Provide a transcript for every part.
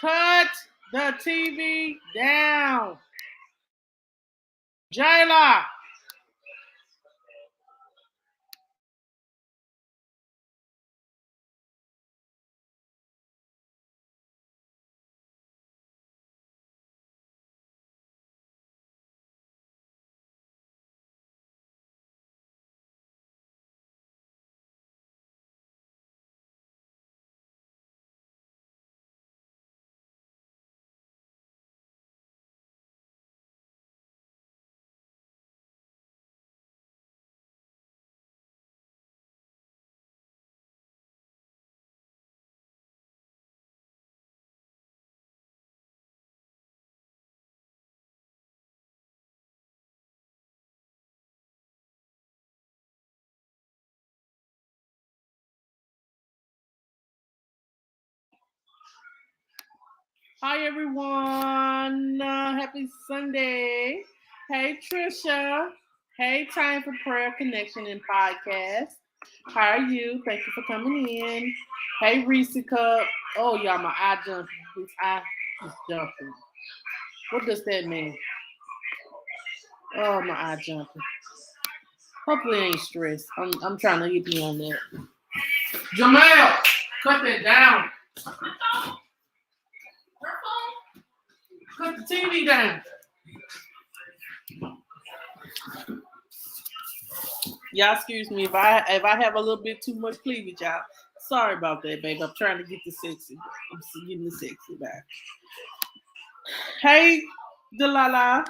Cut the TV down. Jayla. Hi everyone. Happy Sunday. Hey Trisha. Hey, Time for Prayer Connection and Podcast. How are you? Thank you for coming in. Hey Reese Cup. Oh y'all, my eye jumping. This eye is jumping. What does that mean? Oh, my eye jumping. Hopefully it ain't stress. I'm trying to get me on that. Jamel, cut that down. Cut the TV down. Y'all excuse me if I have a little bit too much cleavage, y'all. Sorry about that, babe. I'm trying to get the sexy. I'm getting the sexy back. Hey, Delilah.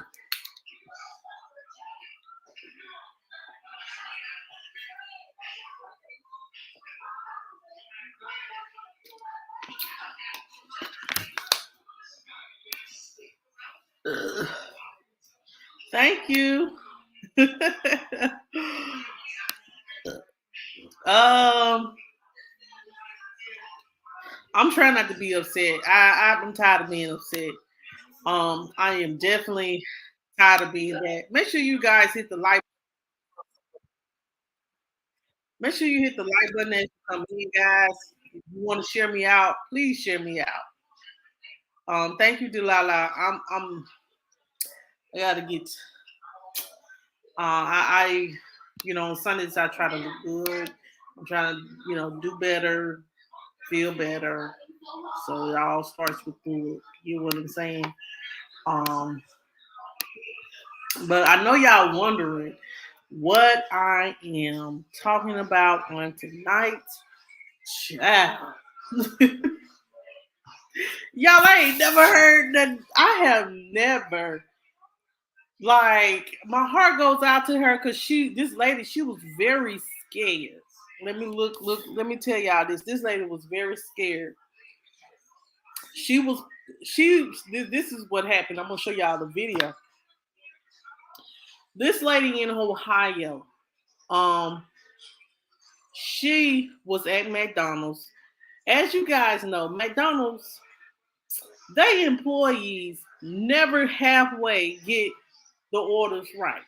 Thank you. I'm trying not to be upset. I'm tired of being upset. I am definitely tired of being that. Make sure you guys hit the like. Make sure you hit the like button as you come in, guys. If you want to share me out, please share me out. Thank you, Delilah. I gotta get. On Sundays I try to look good. I'm trying to, do better, feel better. So it all starts with food. You know what I'm saying? Um, but I know y'all wondering what I am talking about on tonight. Child. Y'all ain't never heard that. I have never, like, my heart goes out to her because this lady, she was very scared. Let me tell y'all this. This lady was very scared. She was, this is what happened. I'm going to show y'all the video. This lady in Ohio, um, she was at McDonald's. As you guys know, McDonald's, they employees never halfway get the orders right.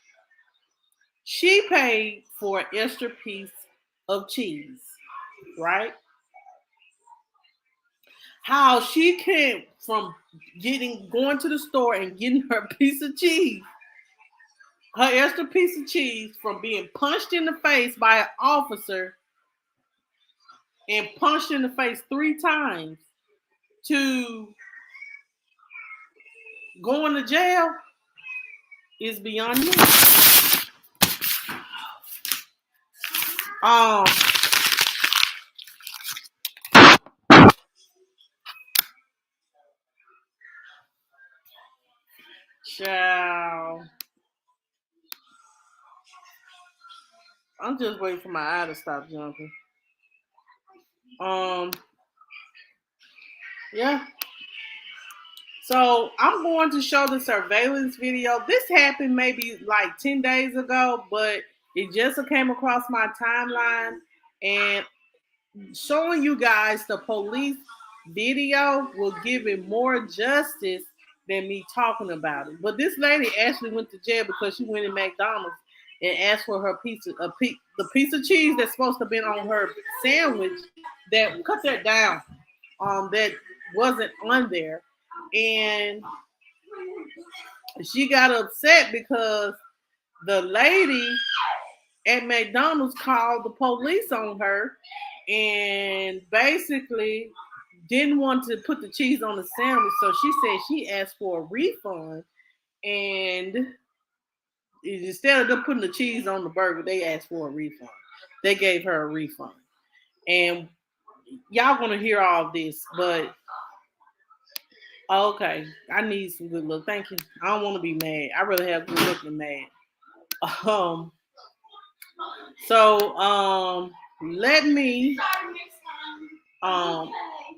She paid for an extra piece of cheese, right? How she came from going to the store and getting her piece of cheese, her extra piece of cheese, from being punched in the face by an officer and punched in the face 3 times to going to jail is beyond me. Um, Child. I'm just waiting for my eye to stop jumping. Yeah. So I'm going to show the surveillance video. This happened maybe like 10 days ago, but it just came across my timeline, and showing you guys the police video will give it more justice than me talking about it. But this lady actually went to jail because she went in McDonald's and asked for her the piece of cheese that's supposed to have been on her sandwich. That cut that down. That wasn't on there, and she got upset because the lady at McDonald's called the police on her and basically didn't want to put the cheese on the sandwich. So she said she asked for a refund. And instead of them putting the cheese on the burger, they asked for a refund. They gave her a refund. And y'all gonna hear all this, but okay, I need some good look. Thank you. I don't want to be mad. I really have good look than mad. Um, so let me um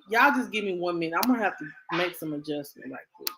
y'all just give me 1 minute. I'm gonna have to make some adjustment right quick.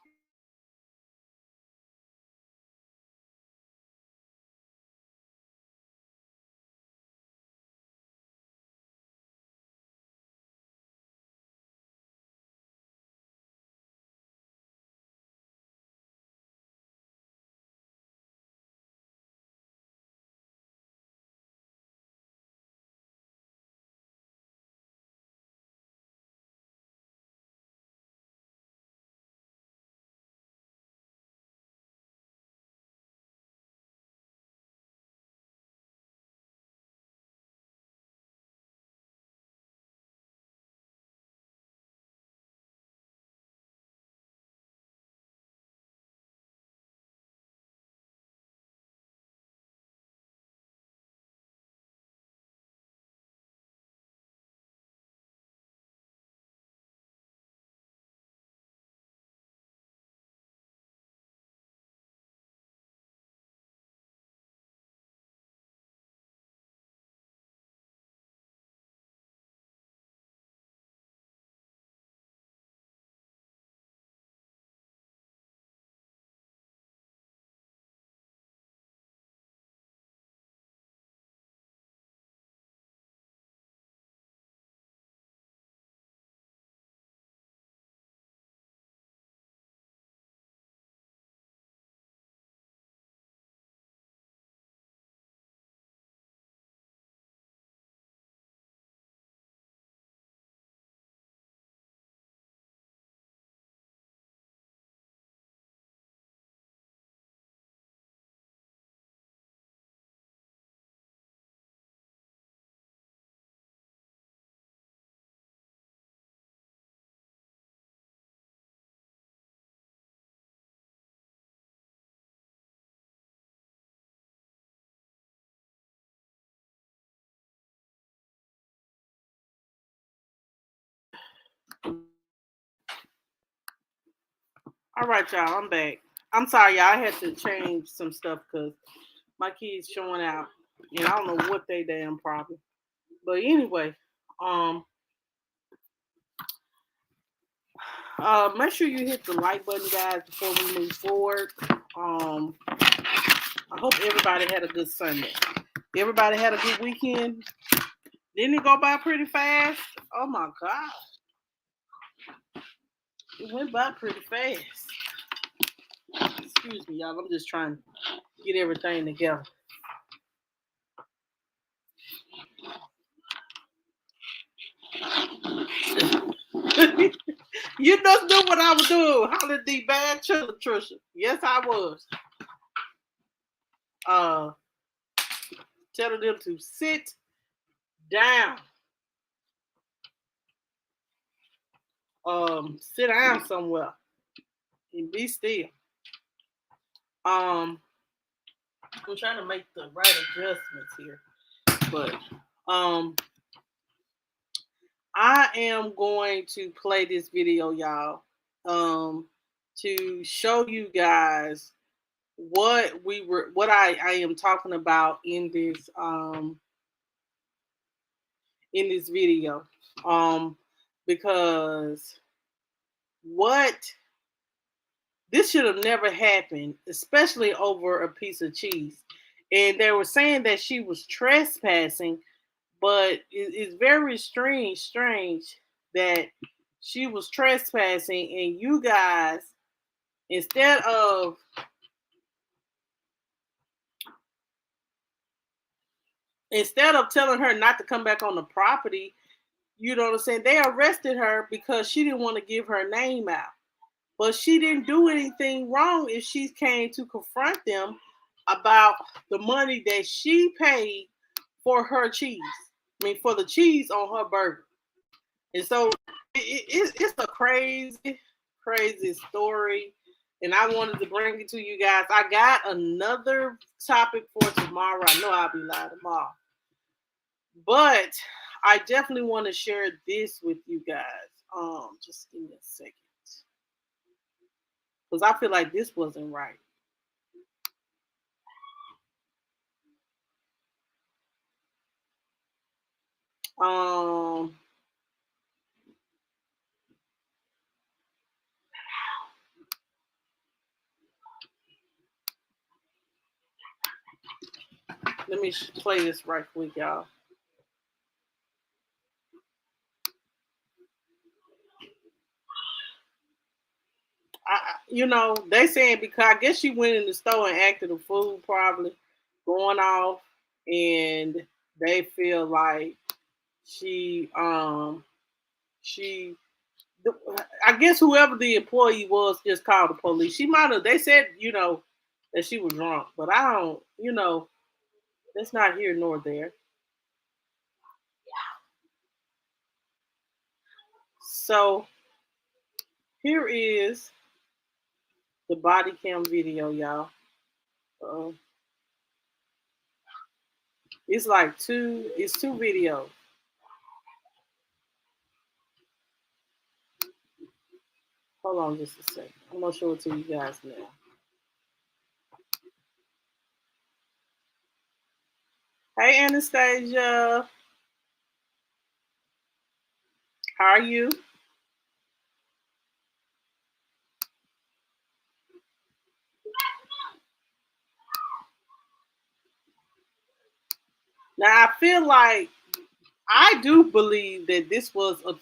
All right, y'all, I'm back. I'm sorry, y'all. I had to change some stuff because my kids showing out, and I don't know what they damn problem. But anyway, um, make sure you hit the like button, guys, before we move forward. I hope everybody had a good Sunday. Everybody had a good weekend. Didn't it go by pretty fast? Oh my God, it went by pretty fast. Excuse me, y'all. I'm just trying to get everything together. You just knew what I was doing. Holiday bad chiller, Trisha. Yes, I was. Uh, telling them to sit down. Sit down somewhere and be still. Um, I'm trying to make the right adjustments here, but um, I am going to play this video, y'all, to show you guys what I am talking about in this video. Because what this should have never happened, especially over a piece of cheese. And they were saying that she was trespassing, but it's very strange that she was trespassing, and you guys, instead of telling her not to come back on the property, You know what I'm saying? They arrested her because she didn't want to give her name out. But she didn't do anything wrong if she came to confront them about the money that she paid for her cheese. I mean, for the cheese on her burger. And so it's a crazy, crazy story. And I wanted to bring it to you guys. I got another topic for tomorrow. I know I'll be live tomorrow. But I definitely want to share this with you guys. Just give me a second. Because I feel like this wasn't right. Let me play this right quick, y'all. They saying because I guess she went in the store and acted a fool, probably going off, and they feel like she, I guess whoever the employee was just called the police. She might have. They said, that she was drunk, but I don't. That's not here nor there. So here is the body cam video, y'all. It's like two videos. Hold on just a second. I'm gonna show it to you guys now. Hey Anastasia. How are you? Now I feel like I do believe that this was a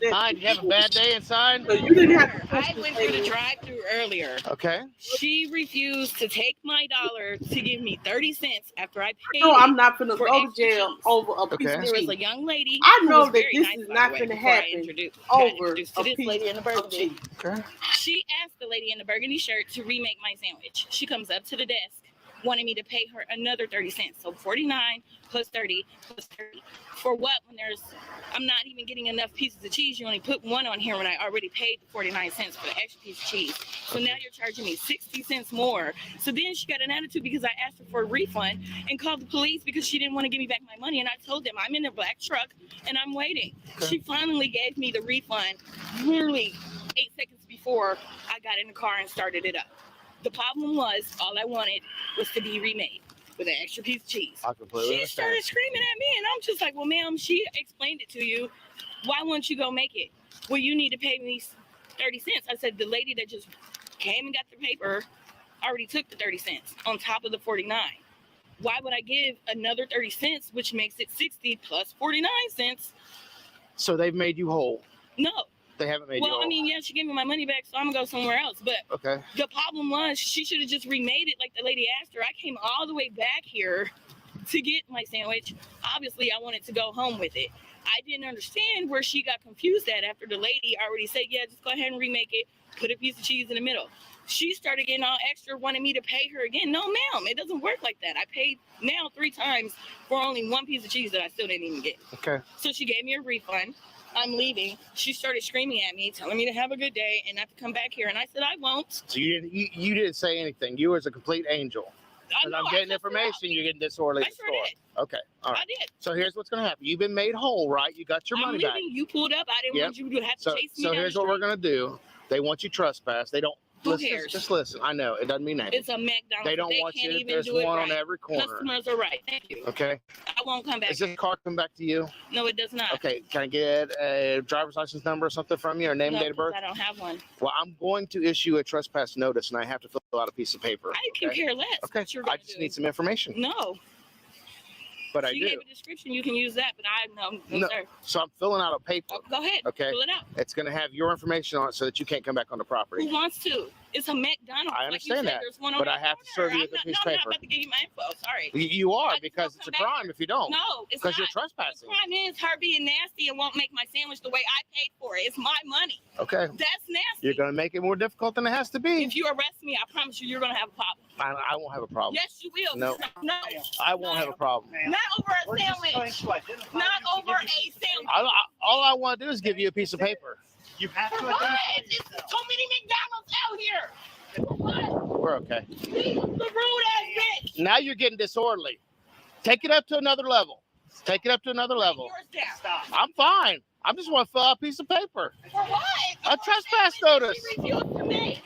Hi, did you have a bad day inside? So you didn't have to I went through the drive-through earlier. Okay. She refused to take my dollar to give me 30 cents after I paid. No, I'm not finna go to jail over a piece of cheese. There was a young lady. I know that this is not finna happen over a piece lady in the burgundy. Okay. She asked the lady in the burgundy shirt to remake my sandwich. She comes up to the desk, wanting me to pay her another 30 cents. So 49 plus 30 plus 30. For what when I'm not even getting enough pieces of cheese. You only put one on here when I already paid the 49 cents for the extra piece of cheese. So now you're charging me 60 cents more. So then she got an attitude because I asked her for a refund and called the police because she didn't want to give me back my money. And I told them I'm in a black truck and I'm waiting. Okay. She finally gave me the refund literally 8 seconds before I got in the car and started it up. The problem was all I wanted was to be remade with an extra piece of cheese. She started screaming at me, and I'm just like, well, ma'am, she explained it to you. Why won't you go make it? Well, you need to pay me 30 cents. I said, the lady that just came and got the paper already took the 30 cents on top of the 49. Why would I give another 30 cents, which makes it 60 plus 49 cents? So they've made you whole? No. They haven't made you whole? Well, I mean, yeah, she gave me my money back, so I'm going to go somewhere else. But okay. The problem was she should have just remade it like the lady asked her. I came all the way back here to get my sandwich. Obviously, I wanted to go home with it. I didn't understand where she got confused at after the lady already said, yeah, just go ahead and remake it. Put a piece of cheese in the middle. She started getting all extra, wanting me to pay her again. No, ma'am, it doesn't work like that. I paid now 3 times for only one piece of cheese that I still didn't even get. Okay. So she gave me a refund. I'm leaving. She started screaming at me, telling me to have a good day and not to come back here. And I said, I won't. So you didn't say anything. You was a complete angel. I know, I'm getting information. You're getting disorderly. I sure did. Okay. All right. I did. So here's what's going to happen. You've been made whole, right? You got your money back. You pulled up. I didn't want you to have to chase me So down here's the what we're street. going to do. They want you trespass. They don't. Who cares? Just listen. I know. It doesn't mean anything. It's a McDonald's. They don't want you. There's one on every corner. Customers are right. Thank you. Okay. I won't come back. Does this car come back to you? No, it does not. Okay. Can I get a driver's license number or something from you, or name and date of birth? I don't have one. Well, I'm going to issue a trespass notice, and I have to fill out a piece of paper. I can care less. Okay. I just need some information. No. But I You do. gave a description. You can use that, but no, No. sir. So I'm filling out a paper. Oh, go ahead. Okay. Fill it out. It's going to have your information on it so that you can't come back on the property. Who wants to? It's a McDonald's. I understand like you said, that, there's one on but that I have to corner. serve you with a piece of I'm paper. not about to give you my info. Sorry. You are, I just because won't it's a come back crime if you don't. No, it's Because not. you're trespassing. The crime is her being nasty and won't make my sandwich the way I paid for it. It's my money. Okay. That's nasty. You're going to make it more difficult than it has to be. If you arrest me, I promise you're going to have a problem. I won't have a problem. Yes, you will. No. No. I won't have a problem. Not over a sandwich. Not over a sandwich. All I want to do is give you a piece of paper. You have to For what? identify There's yourself. so many McDonald's out here. For what? We're okay. The rude ass bitch. Now you're getting disorderly. Take it up to another level. Take it up to another level. Yours down. Stop. I'm fine. I just want to fill out a piece of paper. For what? A trespass notice. She refused to make.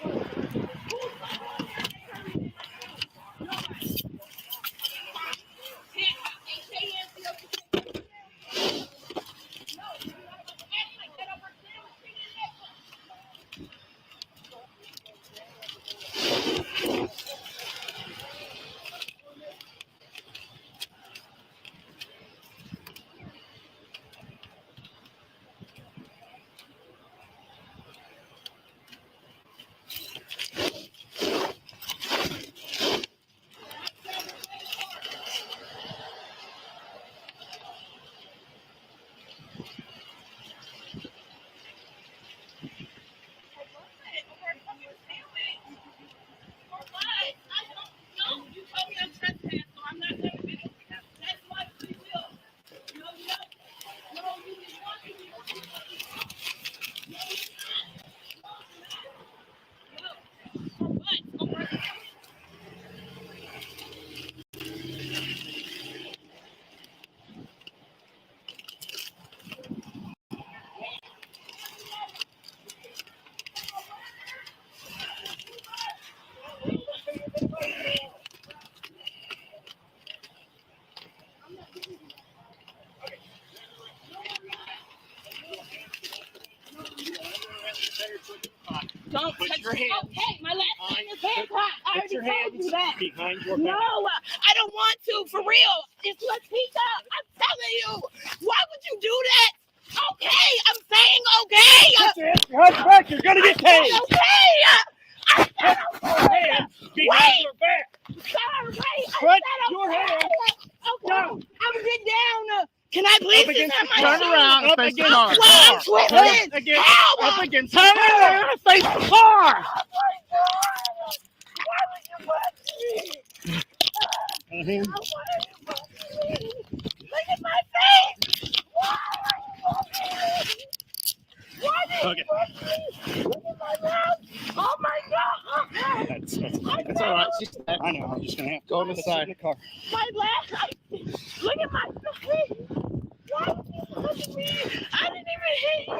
Don't Put touch your hands Okay, my last name is Hancock. I Put your already told hands you that. behind your No, back. I don't want to. For real, it's Latika. I'm telling you. Why would you do that? Okay, I'm saying okay. Put your hands back. You're gonna get I tased. said okay. I said Put your okay. hands behind your back. Sir, wait. I Put said your okay. hands Okay. down. I'm get down. Can I please Up just against have the my car. Turn shoes? around and Up face the against car. the Wow, car. twisted. Against, Help! up against the Turn car. around and face the car. Oh my God! Why would you punch me? Why would you punch me? Look at my face! Why are you punching me? Why did you Okay. punch me? Look at my mouth! Oh my God! That's all right. I know. I'm just gonna have to Go on the side. in the car. My last! Look at my face! Why would you punch me? I didn't even hit you!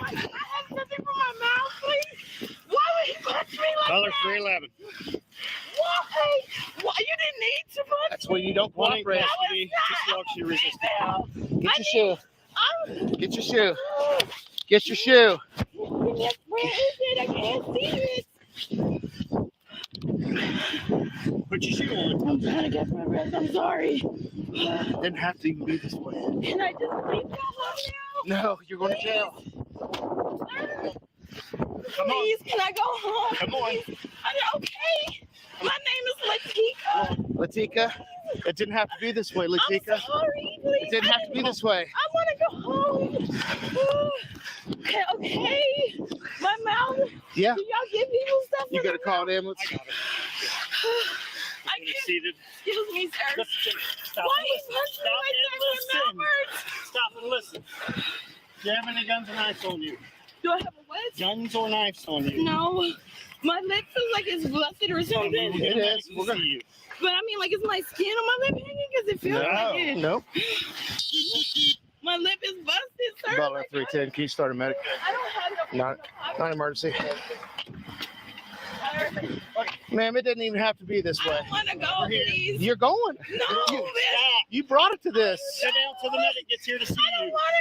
I have something from my mouth, please! Why would you punch me like Dollar that? $3.11. Why? Why? You didn't need to punch That's when you don't One cooperate. custody, just walk you resist. Get your shoe. I'm. Get your shoe. Get your shoe. Where is it? I can't see it. Put your shoe on. I'm trying to get my breath. I'm sorry. Didn't have to even be this way. Can I just leave go home No, you're going to jail. now? Come on. Please, can I go home? Come on. I'm okay. My name is Latika. Latika, it didn't have to be this way, Latika. I'm sorry. Please. It didn't have to be this way. I want to go home. Okay. My mouth. Yeah. Do y'all give people stuff? You for got to their call mouth? an ambulance. I got it. I Get can't. seated. Excuse me, sir. Listen. Stop Why and you listen. punch me Stop like and that? My listen. mouth hurts. Stop and listen. Do you have any guns or knives on you? Do I have a what? Guns or knives on you? No. My lip feels like it's busted or something. It is. We're gonna see you. But I mean, like, is my skin on my lip hanging? Because it feels like it. No. My lip is busted, sir. Butler 310. Can you start a medic? I don't have no. Not emergency. I Ma'am, it didn't even have to be this way. don't want to go, please. You're going. No, You, man. Stop. you brought it to this. Sit down till the medic gets here to see I don't you. want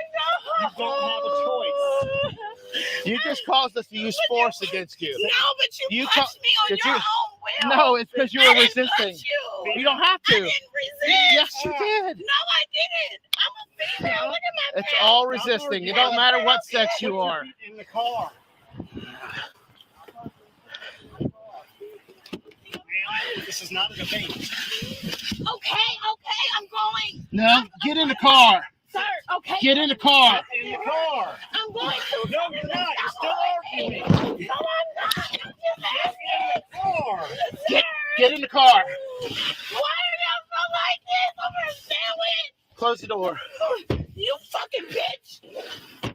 to go. You don't have a choice. You just caused us to use force against you. No, but you You punched me on did your you- own will. No, it's because you were I didn't resisting. punch you. You don't have I to. didn't resist. Yes, you did. No, I didn't. I'm a female. Look at my It's back. all resisting. It don't matter what sex you are. In the car. This is not a debate. Okay, I'm going. No, get in the car. Sir, okay. Get in the car. In the car. I'm going to. No, you're not. You're still arguing. No, I'm not. I'm just asking. Car. Get in the car. Why are y'all so like this over a sandwich? Close the door. You fucking bitch.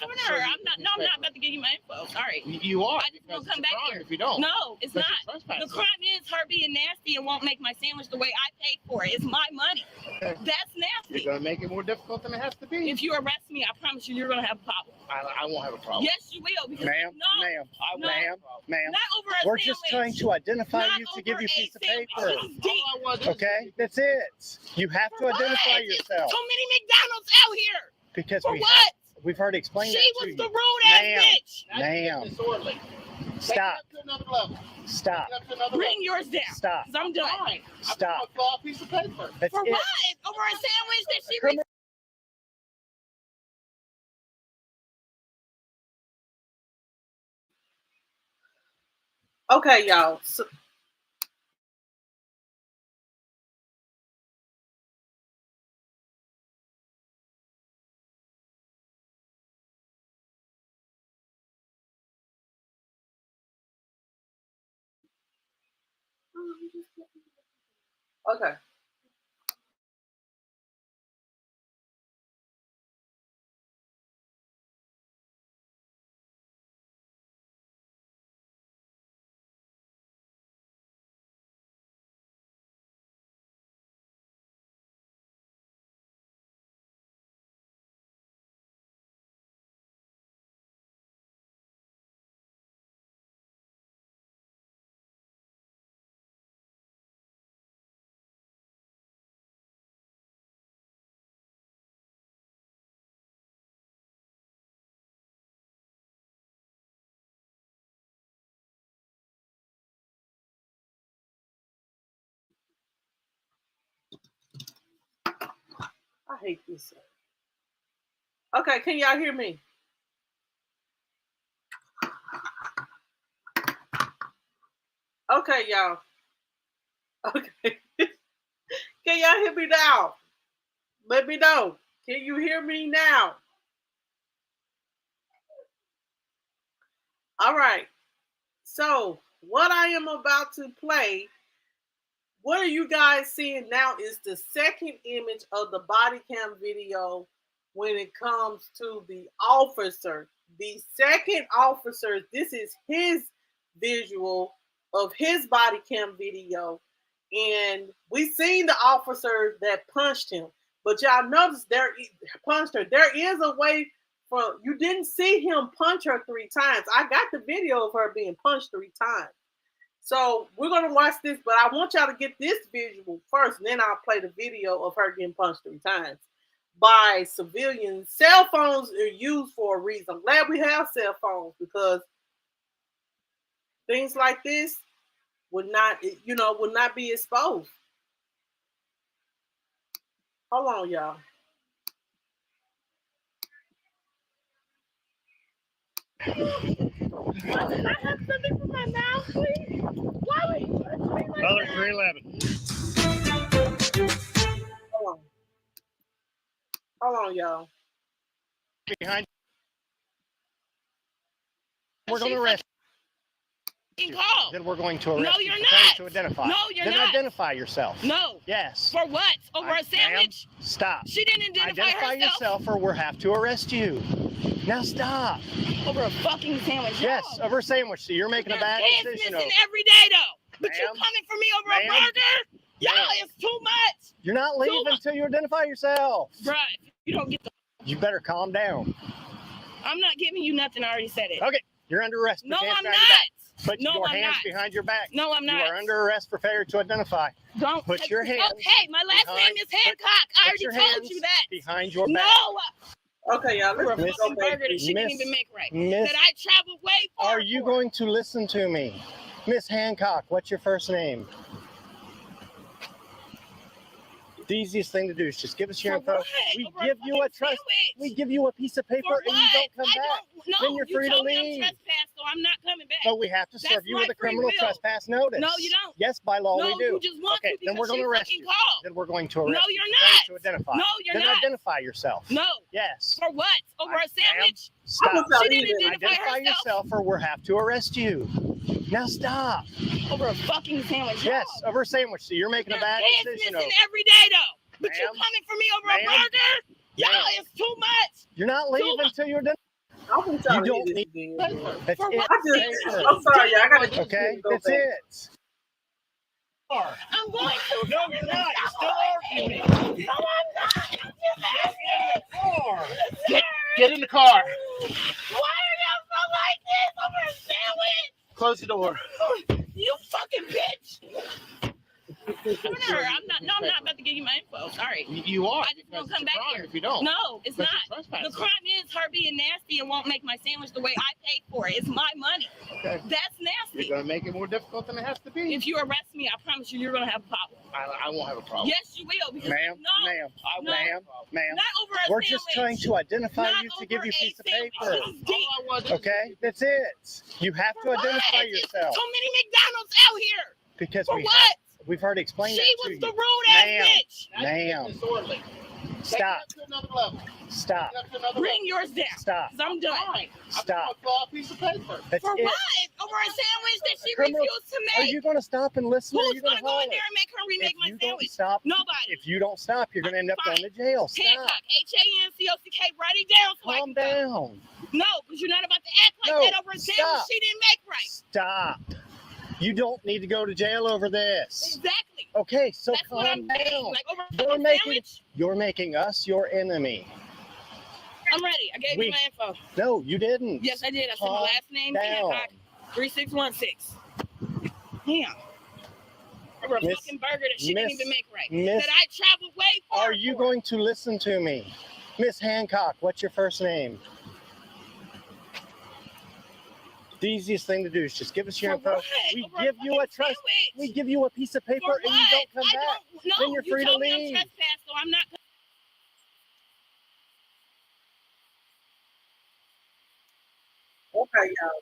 I'm not about to give you my info. Sorry. You are. I just won't come back here. If you don't. No, it's not. The crime is her being nasty and won't make my sandwich the way I paid for it. It's my money. That's nasty. You're going to make it more difficult than it has to be. If you arrest me, I promise you're going to have a problem. I won't have a problem. Yes, you will. Because Ma'am, no, ma'am, not over a we're sandwich. just trying to identify Not you to give over you a piece of a sandwich. paper. This is deep. Okay, that's it. You have to identify yourself Too many McDonald's out here. because For what? we've already explained She that to was the you. rude ass Ma'am. bitch. Ma'am, Disorderly. stop, Take it up to another level. stop, Take it up to another Bring yours down. stop, Because I'm done. Fine. Stop. I'm going to a piece of paper. that's For it. what? Over a sandwich that she Criminal- Okay, y'all. So, okay. I hate this. Okay, can y'all hear me? Okay, y'all. Okay. Can y'all hear me now? Let me know. Can you hear me now? All right. So, what I am about to play, what are you guys seeing now is the second image of the body cam video when it comes to the officer. The second officer, this is his visual of his body cam video. And we seen the officer that punched him. But y'all notice punched her. There is a way for, you didn't see him punch her 3 times. I got the video of her being punched 3 times. So we're going to watch this, but I want y'all to get this visual first, and then I'll play the video of her getting punched 3 times by civilians. Cell phones are used for a reason. I'm glad we have cell phones because things like this would not be exposed. Hold on, y'all. Can I have something for my mouth, please? Why would you touch me like that? $3.11. Hold on, y'all. Behind. We're going to arrest you. Call. Then we're going to arrest No, you. you're for failing not. To identify. No, you're then not. Identify yourself. No. Yes. For what? Over a sandwich? Ma'am, stop. She didn't identify herself. Yourself or we'll have to arrest you. Now stop. Over a fucking sandwich. Yes, No. over a sandwich. So you're making a bad Kids decision. missing every day though. But you Ma'am. coming for me over a burger? Y'all, it's too much. You're not leaving until you identify yourself. Right. You don't get the. You better calm down. I'm not giving you nothing. I already said it. Okay, you're under arrest. No, Put your I'm hands not. behind your back. Put No, your I'm hands not. behind your back. No, I'm not. You are under arrest for failure to identify. Don't Put your hands. Okay, my last name is Hancock. I already told you that. Behind your back. No. Okay, y'all. For a Let's fucking go back. burger that she didn't even make right. Miss, That I traveled way far. are you for. going to listen to me? Miss Hancock, what's your first name? The easiest thing to do is just give us your For info. what? We Over a give you a fucking trust. sandwich. We give you a piece of paper For and you what? don't come back. No, Then you're free you to told me I'm leave. trespassed, so I'm not coming back. But we have to That's serve you my with a free criminal will. trespass notice. No, you don't. Yes, by law No, we do. you just want Okay, to then we're because going to she arrest fucking you. called. Then we're going to arrest No, you. you're You're going not. to identify. No, you're Then not. identify yourself. No. Yes. For what? Over a sandwich? Stop. She didn't identify herself. yourself or we'll have to arrest you. Now stop. Over a fucking sandwich. Yes, over a sandwich. So you're making a bad There's decision. missing every day though. But you Ma'am? coming for me over a Ma'am? burger? Y'all, it's too much. You're not leaving until you're done. I'm trying You to don't do need this again. That's For it. what? I'm sorry, y'all. I gotta get Okay, you to go that's back. it. I'm going to. No, you're not. You're still arguing. No, I'm not. Get in the car. Why are y'all so like this over a sandwich? Close the door. You fucking bitch. I'm not about to give you my info. Sorry. You are. I just won't come back here. If you don't. No, it's Because not. you're The trespassing. crime is her being nasty and won't make my sandwich the way I paid for it. It's my money. Okay. That's nasty. You're gonna make it more difficult than it has to be. If you arrest me, I promise you, you're gonna have a problem. I won't have a problem. Yes, you will. Because Ma'am, no, ma'am, No. ma'am, ma'am. not over a We're sandwich. just trying to identify Not you to over give you a piece of sandwich. paper. This is deep. All I want to do is- Okay, that's it. You have to For identify what? yourself There's so many McDonald's out here. because For we what? we've already explained She that was to the you. rude ass Ma'am. bitch. Now you're Ma'am. getting disorderly. Take Stop. it up to another level. Stop. Take it up to another Bring yours down. Stop. Cause I'm done. Fine. Stop. A piece of paper. That's For it. what? Over a sandwich that she Criminal- refused to Are make. you going to stop and listen? or are Who's you gonna going to go in holler? there and make her remake If my you don't sandwich? stop, Nobody. if you don't stop, you're going to end up Fine. going to jail. Stop. Hancock, Hancock. Write it down so I Calm can go. down. No, because you're not about to act like No, that over a sandwich stop. she didn't make right. Stop. You don't need to go to jail over this. Exactly. Okay, so That's what I'm calm saying. down. Like over a You're fucking making- sandwich. You're making us your enemy. I'm ready. I gave We- you my info. No, you didn't. Yes, I did. I said my Calm last name, down. Hancock, 3616. Damn. Over a Miss- fucking burger that she didn't Miss- even make right. Miss- That I traveled way far Are you for. going to listen to me? Miss Hancock, what's your first name? The easiest thing to do is just give us your For info. what? We Over give you a fucking trust. sandwich. We give you a piece of paper For and you what? don't come I back. don't, no, Then you're free you to told me I'm leave. trespassed, so I'm not. Okay, y'all.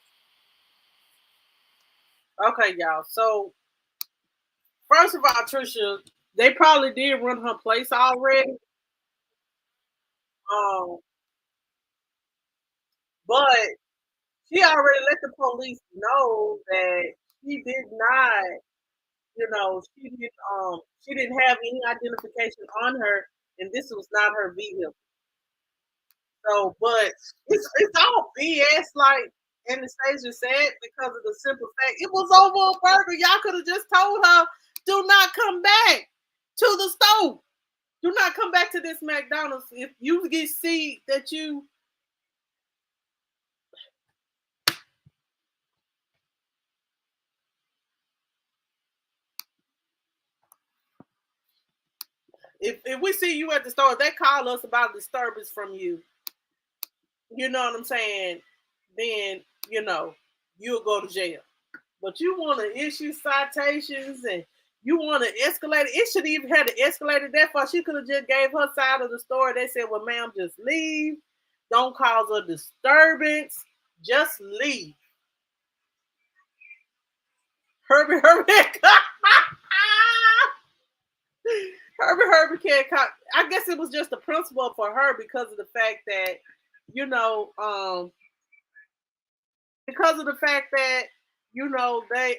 Okay, y'all. So first of all, Trisha, they probably did run her place already. Um, but she already let the police know that she did not, she didn't have any identification on her, and this was not her vehicle. So, but it's all BS, like Anastasia said, because of the simple fact it was over a burger. Y'all could have just told her, "Do not come back to the store. Do not come back to this McDonald's if you get see that you." If we see you at the store, they call us about disturbance from you. You know what I'm saying? Then you'll go to jail. But you want to issue citations and you want to escalate it. It should even have escalated that far. She could have just gave her side of the story. They said, "Well, ma'am, just leave. Don't cause a disturbance. Just leave." Herbie, Herbie can't. I guess it was just a principle for her because of the fact that, because of the fact that, they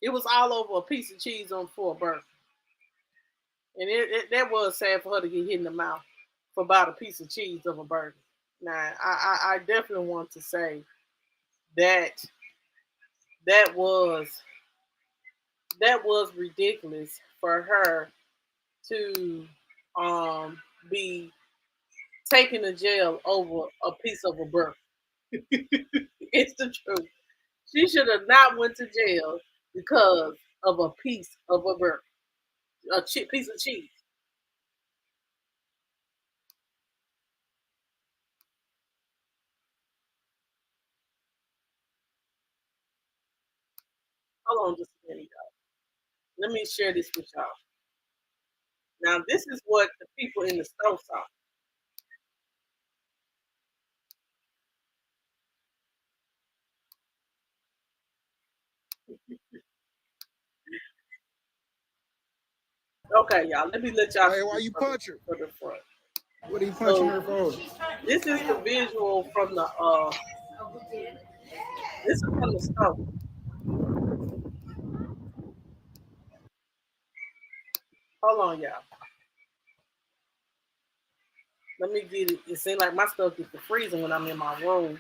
it was all over a piece of cheese for a burger, and that was sad for her to get hit in the mouth for about a piece of cheese of a burger. Now, I definitely want to say that that was ridiculous for her to be taken to jail over a piece of a burger. It's the truth. She should have not went to jail because of a piece of a burger, piece of cheese. Hold on just a minute, y'all. Let me share this with y'all. Now, this is what the people in the store saw. Okay, y'all. Let me let y'all. Hey, why you punch her? For the front. What are you punching her for? This is the visual from the This is from the store. Hold on, y'all. Let me get it. It seems like my stuff gets to freezing when I'm in my room.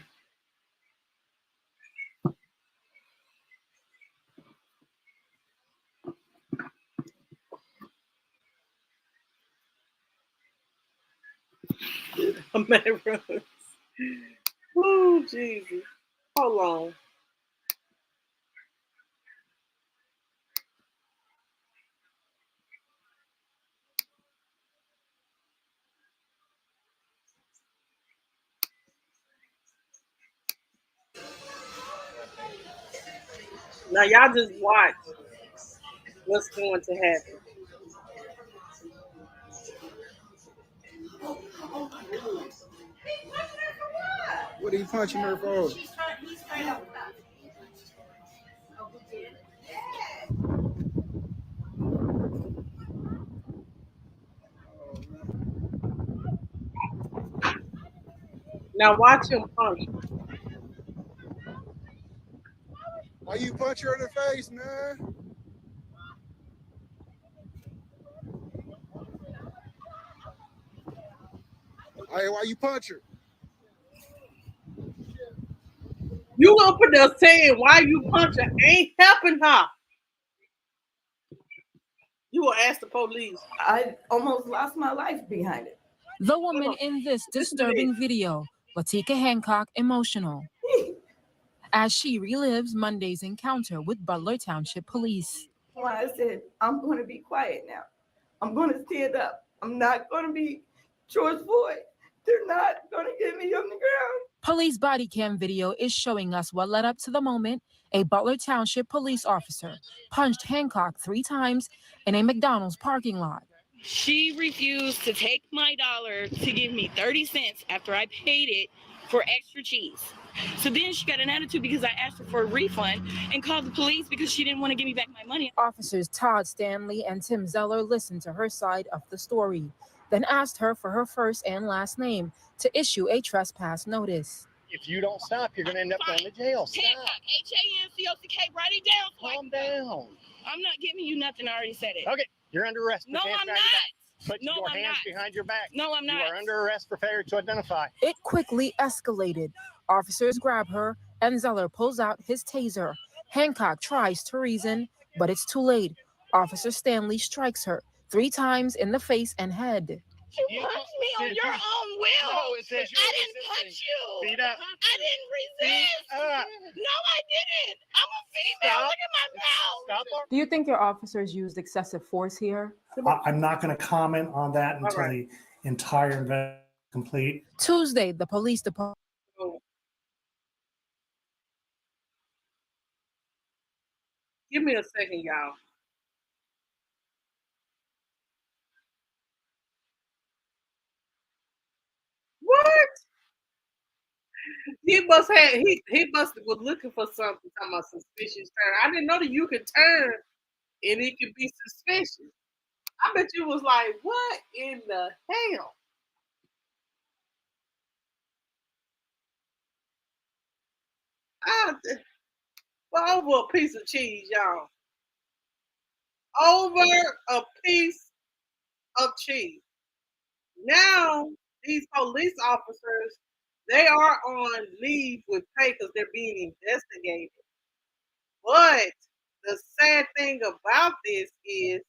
Man, oh, Jesus. Hold on. Now, y'all just watch what's going to happen. What are you punching her for? Now, watch him punch. Why you punch her in the face, man? Hey, why you punch her? You gonna put there saying why you punch her ain't helping her. You will ask the police. I almost lost my life behind it. The woman in this disturbing video, Latika Hancock, emotional as she relives Monday's encounter with Butler Township Police. When I said, I'm going to be quiet now. I'm going to stand up. I'm not going to be George Floyd. They're not going to get me on the ground. Police body cam video is showing us what led up to the moment a Butler Township police officer punched Hancock 3 times in a McDonald's parking lot. She refused to take my dollar to give me 30 cents after I paid it for extra cheese. So then she got an attitude because I asked her for a refund and called the police because she didn't want to give me back my money. Officers Todd Stanley and Tim Zeller listened to her side of the story, then asked her for her first and last name to issue a trespass notice. If you don't stop, you're going to end up going to jail. Stop. Hancock, Hancock, write it down. Calm down. I'm not giving you nothing. I already said it. Okay, you're under arrest. No, I'm not. Put No, your I'm hands not. behind your back. No, I'm not. You are under arrest for failure to identify. It quickly escalated. Officers grab her, and Zeller pulls out his taser. Hancock tries to reason, but it's too late. Officer Stanley strikes her 3 times in the face and head. You punched me on your own will. No, it says I didn't punch you. Feet up. I didn't resist. Feet up. No, I didn't. I'm a female. Stop. Look at my mouth. Stop. Do you think your officers used excessive force here? I'm not going to comment on that until the entire investigation is complete. Tuesday, the police department. Give me a second, y'all. What? He must have he must have was looking for something talking about suspicious turn. I didn't know that you could turn and it could be suspicious. I bet you was like, what in the hell? Well, over a piece of cheese, y'all. Over a piece of cheese. Now these police officers, they are on leave with pay because they're being investigated. But the sad thing about this is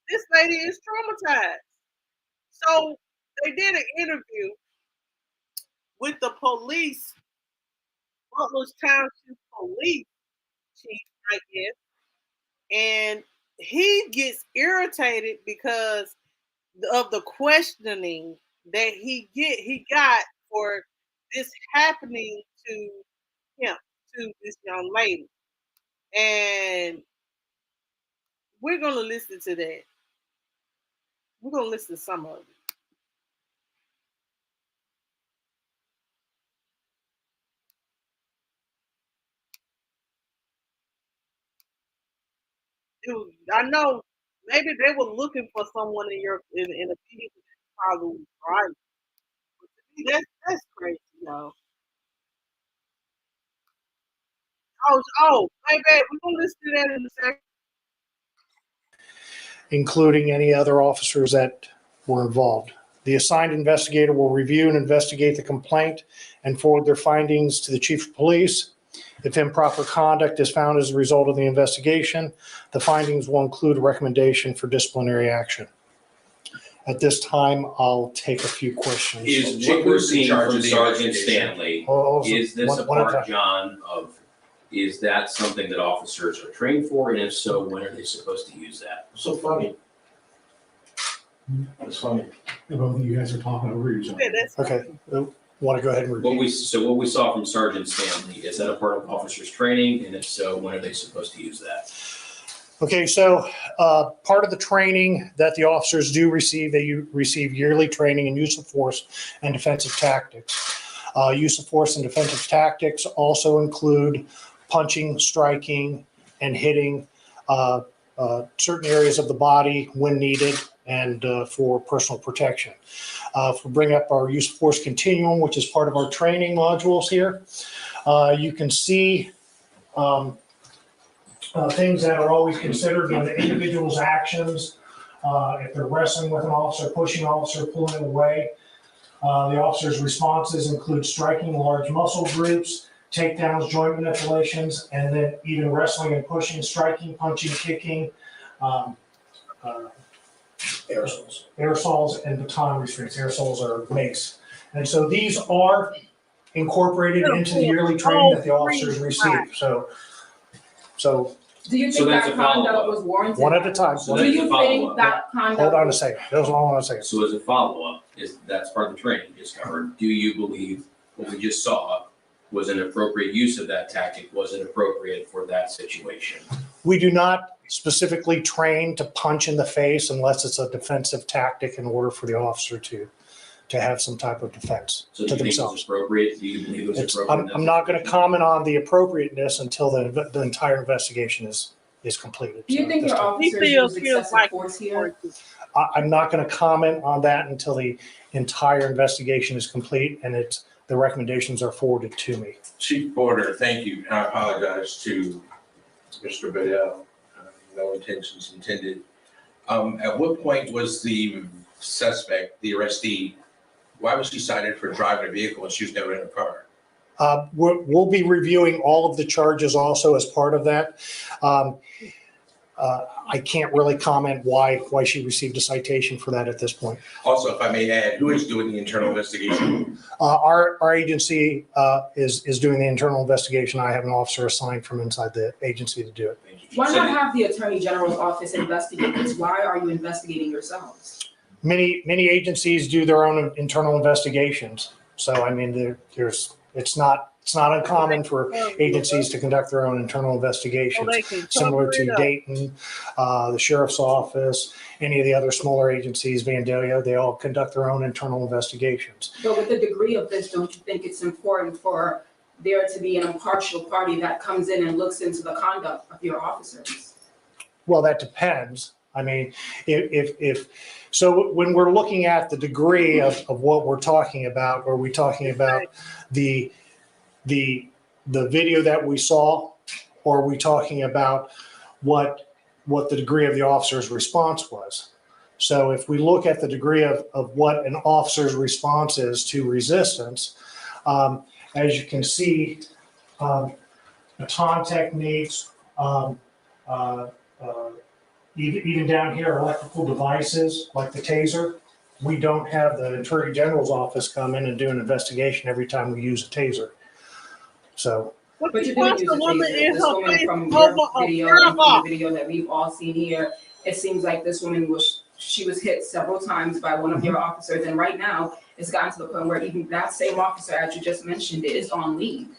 this lady is traumatized. So they did an interview with the police, Butler's Township Police Chief, I guess, and he gets irritated because of the questioning that he got for this happening to him, to this young lady. And We're going to listen to that. We're going to listen to some of it. I know maybe they were looking for someone in a vehicle that's probably right. That's crazy, yo. Baby, we're gonna listen to that in a second. Including any other officers that were involved. The assigned investigator will review and investigate the complaint and forward their findings to the chief of police. If improper conduct is found as a result of the investigation, the findings will include a recommendation for disciplinary action. At this time, I'll take a few questions. Is what we're seeing from Sergeant Stanley, is this a part, John, of, is that something that officers are trained for? And if so, when are they supposed to use that? So funny. That's funny. I don't think you guys are talking over each other. Okay, want to go ahead and review? What we saw from Sergeant Stanley, is that a part of officers' training? And if so, when are they supposed to use that? Okay, so part of the training that the officers do receive, they receive yearly training in use of force and defensive tactics. Use of force and defensive tactics also include punching, striking, and hitting certain areas of the body when needed and for personal protection. If we bring up our use of force continuum, which is part of our training modules here, you can see things that are always considered in the individual's actions. If they're wrestling with an officer, pushing an officer, pulling away. The officer's responses include striking large muscle groups, takedowns, joint manipulations, and then even wrestling and pushing, striking, punching, kicking, aerosols, and baton restraints. Aerosols are mace. And so these are incorporated into the yearly training that the officers receive. So do you think that conduct was warranted? one at a time. Do you think that conduct? Hold on a second. Hold on a second. So as a follow-up, that's part of the training you just covered. Do you believe what we just saw was an appropriate use of that tactic, wasn't appropriate for that situation? We do not specifically train to punch in the face unless it's a defensive tactic in order for the officer to have some type of defense So to do you think it was themselves. appropriate? Do you believe it was appropriate? I'm not going to comment on the appropriateness until the entire investigation is completed. Do you think your officers used excessive force here? I'm not going to comment on that until the entire investigation is complete and the recommendations are forwarded to me. Chief Porter, thank you. I apologize to Mr. Bedell. No intentions intended. At what point was the suspect, the arrestee, why was she cited for driving a vehicle and she was never in a car? We'll be reviewing all of the charges also as part of that. I can't really comment why she received a citation for that at this point. Also, if I may add, who is doing the internal investigation? Our agency is doing the internal investigation. I have an officer assigned from inside the agency to do it. Why not have the Attorney General's office investigate this? Why are you investigating yourselves? Many agencies do their own internal investigations. So I mean, it's not uncommon for agencies to conduct their own internal investigations, similar to Dayton, the sheriff's office, any of the other smaller agencies, Vandalia, they all conduct their own internal investigations. But with the degree of this, don't you think it's important for there to be an impartial party that comes in and looks into the conduct of your officers? Well, that depends. I mean, so when we're looking at the degree of what we're talking about, are we talking about the video that we saw, or are we talking about what the degree of the officer's response was? So if we look at the degree of what an officer's response is to resistance, as you can see, baton techniques, even down here, electrical devices like the taser. We don't have the Attorney General's office come in and do an investigation every time we use a taser. So. But you didn't use a taser. This woman from your video and from the video that we've all seen here, it seems like this woman she was hit several times by one of your officers, and right now it's gotten to the point where even that same officer, as you just mentioned, is on leave.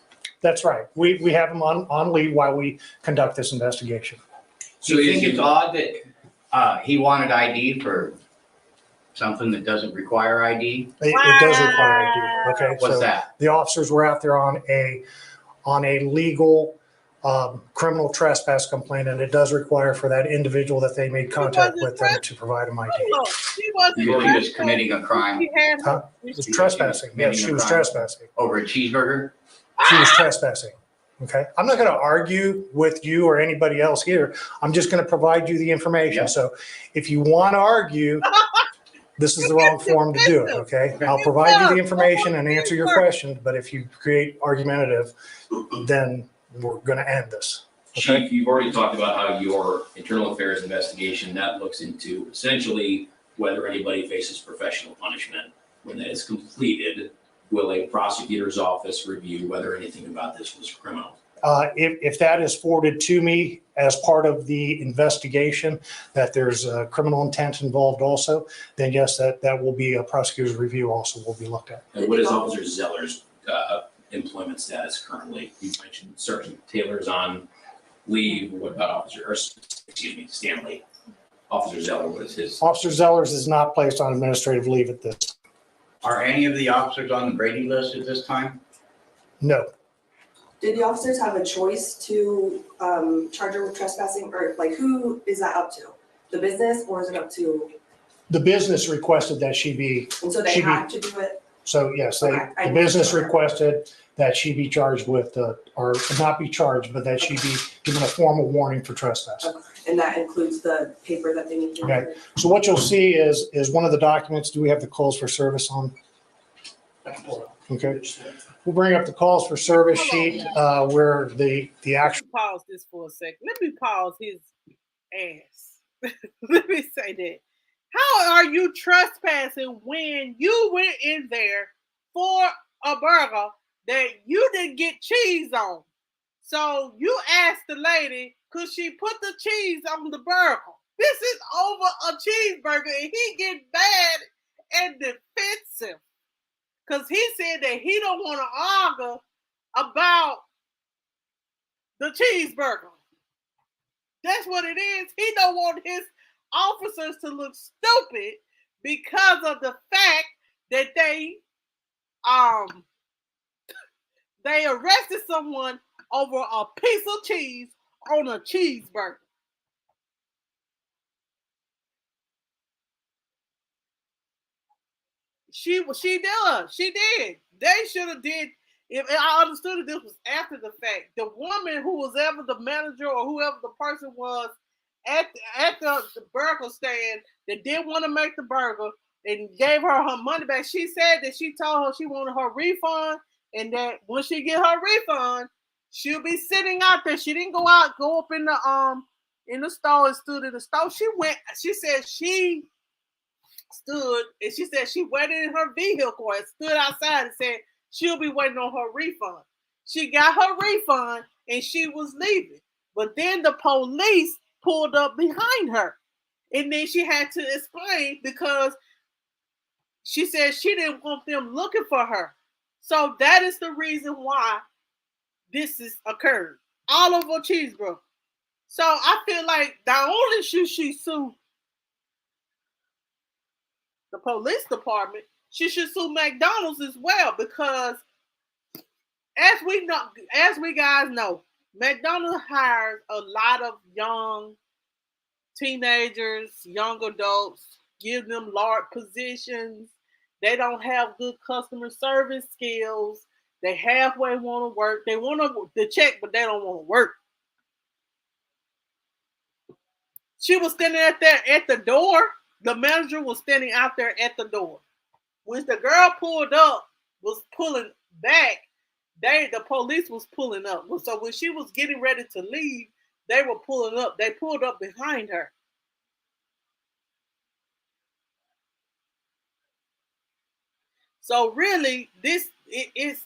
That's right. We have him on leave while we conduct this investigation. So you think it's odd that he wanted ID for something that doesn't require ID? It does require ID. Okay. What's so that? The officers were out there on a legal criminal trespass complaint, and it does require for that individual that they made contact with them to provide them ID. He was committing a crime. Huh? It was trespassing. Yes, she was trespassing. Over a cheeseburger? She was trespassing. Okay. I'm not going to argue with you or anybody else here. I'm just going to provide you the information. Yep. So if you want to argue, this is the wrong forum to do it. Okay. I'll provide you the information and answer your questions. But if you create argumentative, then we're going to end this. Okay. Chief, you've already talked about how your internal affairs investigation, that looks into essentially whether anybody faces professional punishment. When that is completed, will a prosecutor's office review whether anything about this was criminal? If that is forwarded to me as part of the investigation, that there's criminal intent involved also, then yes, that will be a prosecutor's review also will be looked at. And what is Officer Zeller's employment status currently? You mentioned Sergeant Taylor's on leave. What about Stanley? Officer Zeller, what is his? Officer Zellers is not placed on administrative leave at this. Are any of the officers on the Brady list at this time? No. Did the officers have a choice to charge her with trespassing, or like who is that up to? The business, or is it up to? The business requested that she be. And so they had to do it? So yes, Okay, the business requested that she be charged with, or not be charged, but that she be given a formal warning for trespass. Okay. And that includes the paper that they need to. Okay. So what you'll see is one of the documents. Do we have the calls for service on? Okay. We'll bring up the calls for service sheet where the actual. Pause this for a second. Let me pause his ass. Let me say that. How are you trespassing when you went in there for a burger that you didn't get cheese on? So you asked the lady, could she put the cheese on the burger? This is over a cheeseburger, and he get mad and defensive because he said that he don't want to argue about the cheeseburger. That's what it is. He don't want his officers to look stupid because of the fact that they arrested someone over a piece of cheese on a cheeseburger. She did. They should have did. If I understood it, this was after the fact. The woman who was ever the manager or whoever the person was at the burger stand that didn't want to make the burger and gave her money back. She said that she told her she wanted her refund, and that when she get her refund, she'll be sitting out there. She didn't go up in the store and stood in the store. She said she stood and she said she waited in her vehicle and stood outside and said she'll be waiting on her refund. She got her refund and she was leaving. But then the police pulled up behind her. And then she had to explain because she said she didn't want them looking for her. So that is the reason why this has occurred. All over a cheeseburger. So I feel like not only should she sue the police department, she should sue McDonald's as well, because as we guys know, McDonald's hires a lot of young teenagers, young adults, give them large positions. They don't have good customer service skills. They halfway want to work. They want the check, but they don't want to work. She was standing out there at the door. The manager was standing out there at the door. When the girl pulled up, was pulling back, the police was pulling up. So when she was getting ready to leave, they were pulling up. They pulled up behind her. So really, this is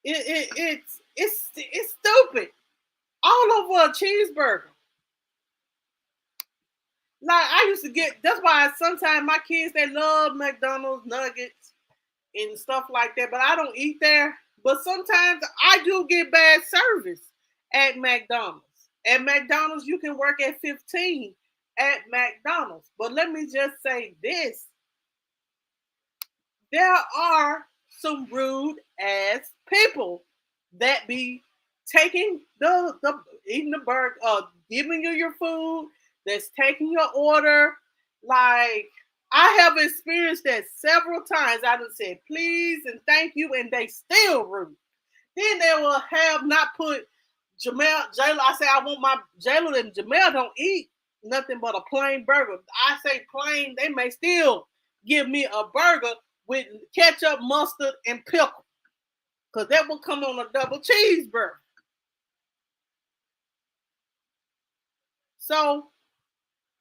it's stupid. All over a cheeseburger. Like I used to get, that's why sometimes my kids, they love McDonald's nuggets and stuff like that, but I don't eat there But sometimes I do get bad service at McDonald's. At McDonald's, you can work at 15 at McDonald's. But let me just say this. There are some rude ass people that be taking the eating the burger, giving you your food, that's taking your order. Like, I have experienced that several times. I just said please and thank you, and they still rude. Then they will have not put Jamel, Jayla. I say I want my Jayla and Jamel don't eat nothing but a plain burger. I say plain, they may still give me a burger with ketchup, mustard, and pickle. Because that will come on a double cheeseburger. So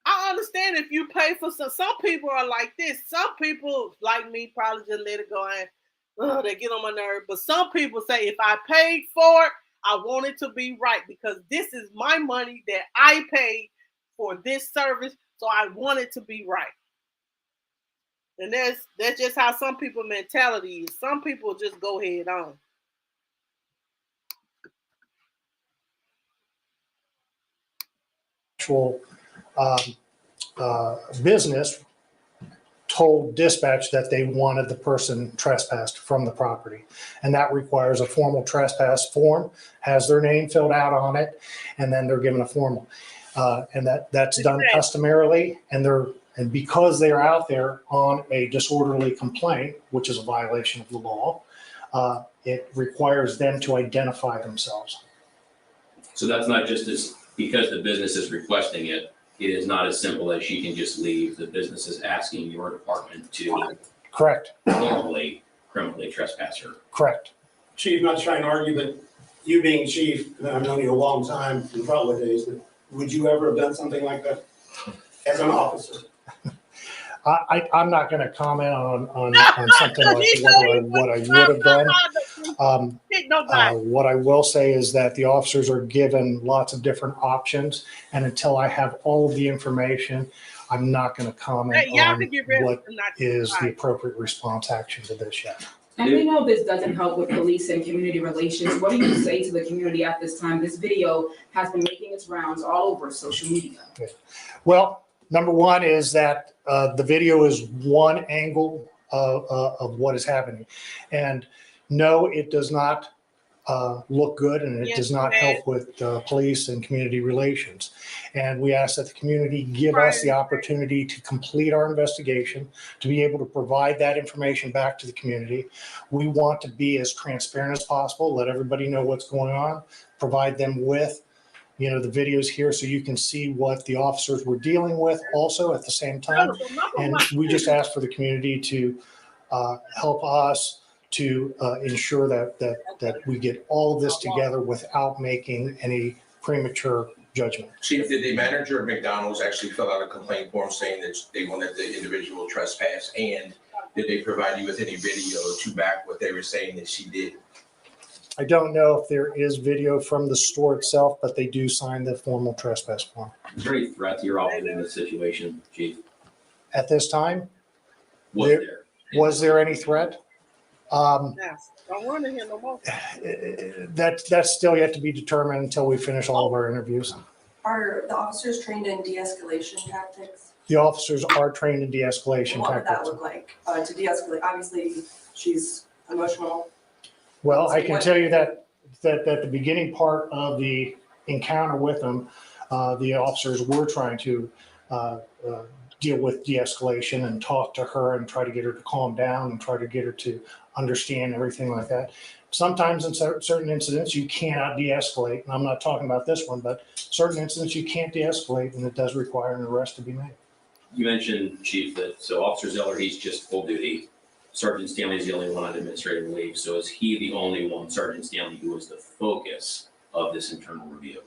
I understand if you pay for some people are like this. Some people like me probably just let it go and they get on my nerve. But some people say if I paid for it, I want it to be right because this is my money that I paid for this service. So I want it to be right. And that's just how some people's mentality is. Some people just go head on. Actual business told dispatch that they wanted the person trespassed from the property. And that requires a formal trespass form, has their name filled out on it, and then they're given a formal. And that's done customarily, and because they're out there on a disorderly complaint, which is a violation of the law, it requires them to identify themselves. So that's not just as, because the business is requesting it, it is not as simple as she can just leave. The business is asking your department to Correct. criminally trespass her. Correct. Chief, not trying to argue, but you being chief, and I've known you a long time in Butler days, but would you ever have done something like that as an officer? I'm not going to comment on something like what I would have done. What I will say is that the officers are given lots of different options, and until I have all of the information, I'm not going to comment on what is the appropriate response action to this yet. And we know this doesn't help with police and community relations. What do you say to the community at this time? This video has been making its rounds all over social media. Well, number one is that the video is one angle of what is happening. And no, it does not look good, and it does not help with police and community relations. And we ask that the community give us the opportunity to complete our investigation, to be able to provide that information back to the community. We want to be as transparent as possible, let everybody know what's going on, provide them with the videos here so you can see what the officers were dealing with also at the same time. And we just ask for the community to help us to ensure that we get all of this together without making any premature judgment. Chief, did the manager of McDonald's actually fill out a complaint form saying that they wanted the individual trespass? And did they provide you with any video to back what they were saying that she did? I don't know if there is video from the store itself, but they do sign the formal trespass form. Is there any threat to your office in this situation, Chief? At this time, was there any threat? Yes. Don't want to hear no more. That's still yet to be determined until we finish all of our interviews. Are the officers trained in de-escalation tactics? The officers are trained in de-escalation What would tactics. that look like to de-escalate? Obviously, she's emotional. Well, I can tell you that the beginning part of the encounter with them, the officers were trying to deal with de-escalation and talk to her and try to get her to calm down and try to get her to understand everything like that. Sometimes in certain incidents, you cannot de-escalate. And I'm not talking about this one, but certain incidents you can't de-escalate, and it does require an arrest to be made. You mentioned, Chief, that so Officer Zeller, he's just full duty. Sergeant Stanley is the only one on administrative leave. So is he the only one, Sergeant Stanley, who was the focus of this internal review?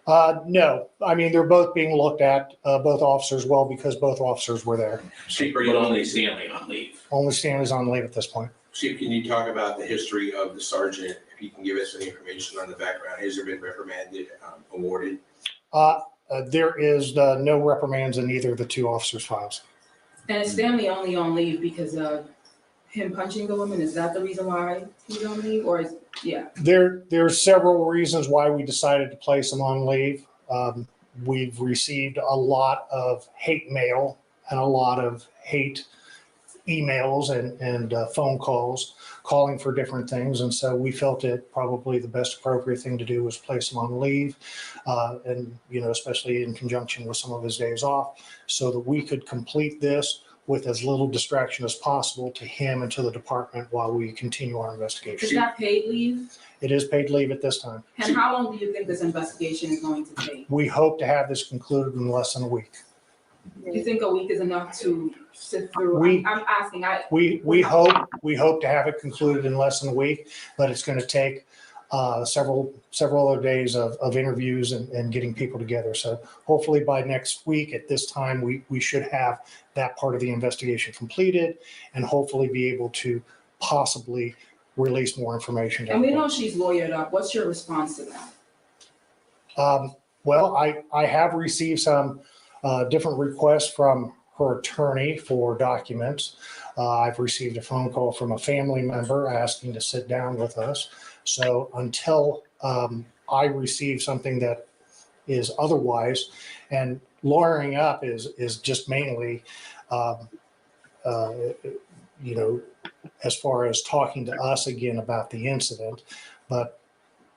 No, I mean, they're both being looked at, both officers, well, because both officers were there. Chief, But only Stanley on leave. Only Stanley's on leave at this point. Chief, can you talk about the history of the sergeant? If you can give us any information on the background, has there been reprimanded, awarded? There is no reprimands in either of the two officers' files. And is Stanley only on leave because of him punching the woman? Is that the reason why he's on leave, or is, yeah? There's several reasons why we decided to place him on leave. We've received a lot of hate mail and a lot of hate emails and phone calls calling for different things. And so we felt it probably the best appropriate thing to do was place him on leave. And, especially in conjunction with some of his days off, so that we could complete this with as little distraction as possible to him and to the department while we continue our investigation. Is that paid leave? It is paid leave at this time. And how long do you think this investigation is going to take? We hope to have this concluded in less than a week. Do you think a week is enough to sift through? I'm asking. We hope to have it concluded in less than a week, but it's going to take several other days of interviews and getting people together. So hopefully by next week at this time, we should have that part of the investigation completed and hopefully be able to possibly release more information. And we know she's lawyered up. What's your response to that? Well, I have received some different requests from her attorney for documents. I've received a phone call from a family member asking to sit down with us. So until I receive something that is otherwise, and lawyering up is just mainly, as far as talking to us again about the incident, but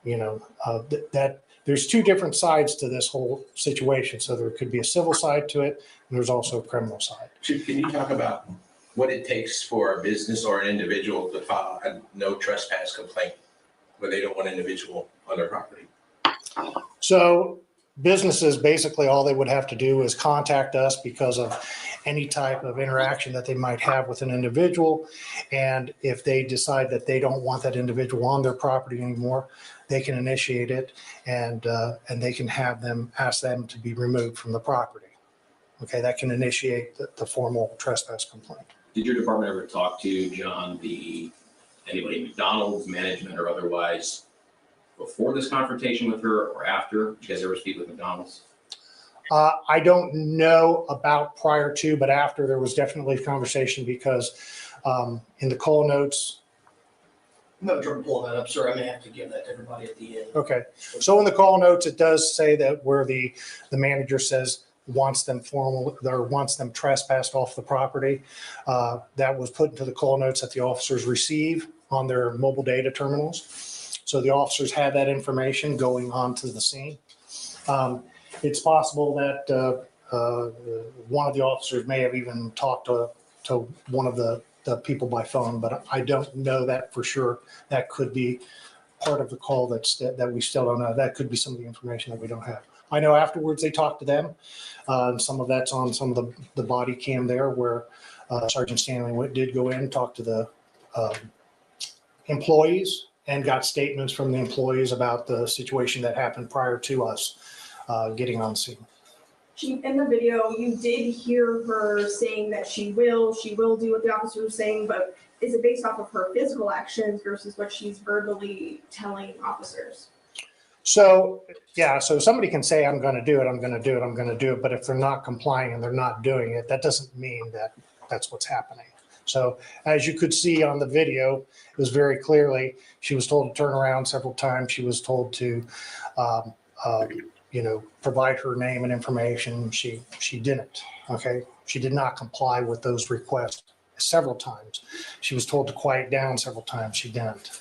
that there's two different sides to this whole situation. So there could be a civil side to it, and there's also a criminal side. Can you talk about what it takes for a business or an individual to file a no trespass complaint when they don't want an individual on their property? So businesses, basically all they would have to do is contact us because of any type of interaction that they might have with an individual. And if they decide that they don't want that individual on their property anymore, they can initiate it and they can ask them to be removed from the property. Okay, that can initiate the formal trespass complaint. Did your department ever talk to John, anybody, McDonald's, management or otherwise, before this confrontation with her or after? Did you guys ever speak with McDonald's? I don't know about prior to, but after there was definitely a conversation because in the call notes. I'm going to try to pull that up, sir. I may have to give that to everybody at the end. Okay. So in the call notes, it does say that where the manager says wants them trespassed off the property. That was put into the call notes that the officers receive on their mobile data terminals. So the officers had that information going on to the scene. It's possible that one of the officers may have even talked to one of the people by phone, but I don't know that for sure. That could be part of the call that we still don't know. That could be some of the information that we don't have. I know afterwards they talked to them. Some of that's on some of the body cam there where Sergeant Stanley did go in and talk to the employees and got statements from the employees about the situation that happened prior to us getting on scene. In the video, you did hear her saying that she will do what the officer was saying, but is it based off of her physical actions versus what she's verbally telling officers? So, yeah, so somebody can say, I'm going to do it, I'm going to do it, I'm going to do it. But if they're not complying and they're not doing it, that doesn't mean that that's what's happening. So as you could see on the video, it was very clearly, she was told to turn around several times. She was told to, provide her name and information. She didn't, okay? She did not comply with those requests several times. She was told to quiet down several times. She didn't.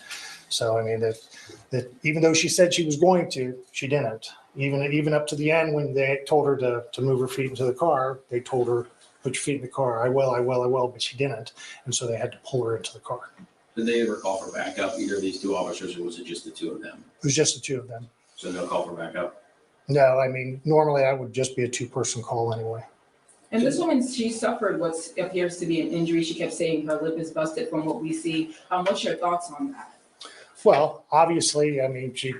So, I mean, that even though she said she was going to, she didn't. Even up to the end when they told her to move her feet into the car, they told her, put your feet in the car. I will, but she didn't. And so they had to pull her into the car. Did they ever call for backup, either of these two officers, or was it just the two of them? It was just the two of them. So no call for backup? No, I mean, normally I would just be a two-person call anyway. And this woman, she suffered what appears to be an injury. She kept saying her lip is busted from what we see. What's your thoughts on that? Well, obviously, I mean, she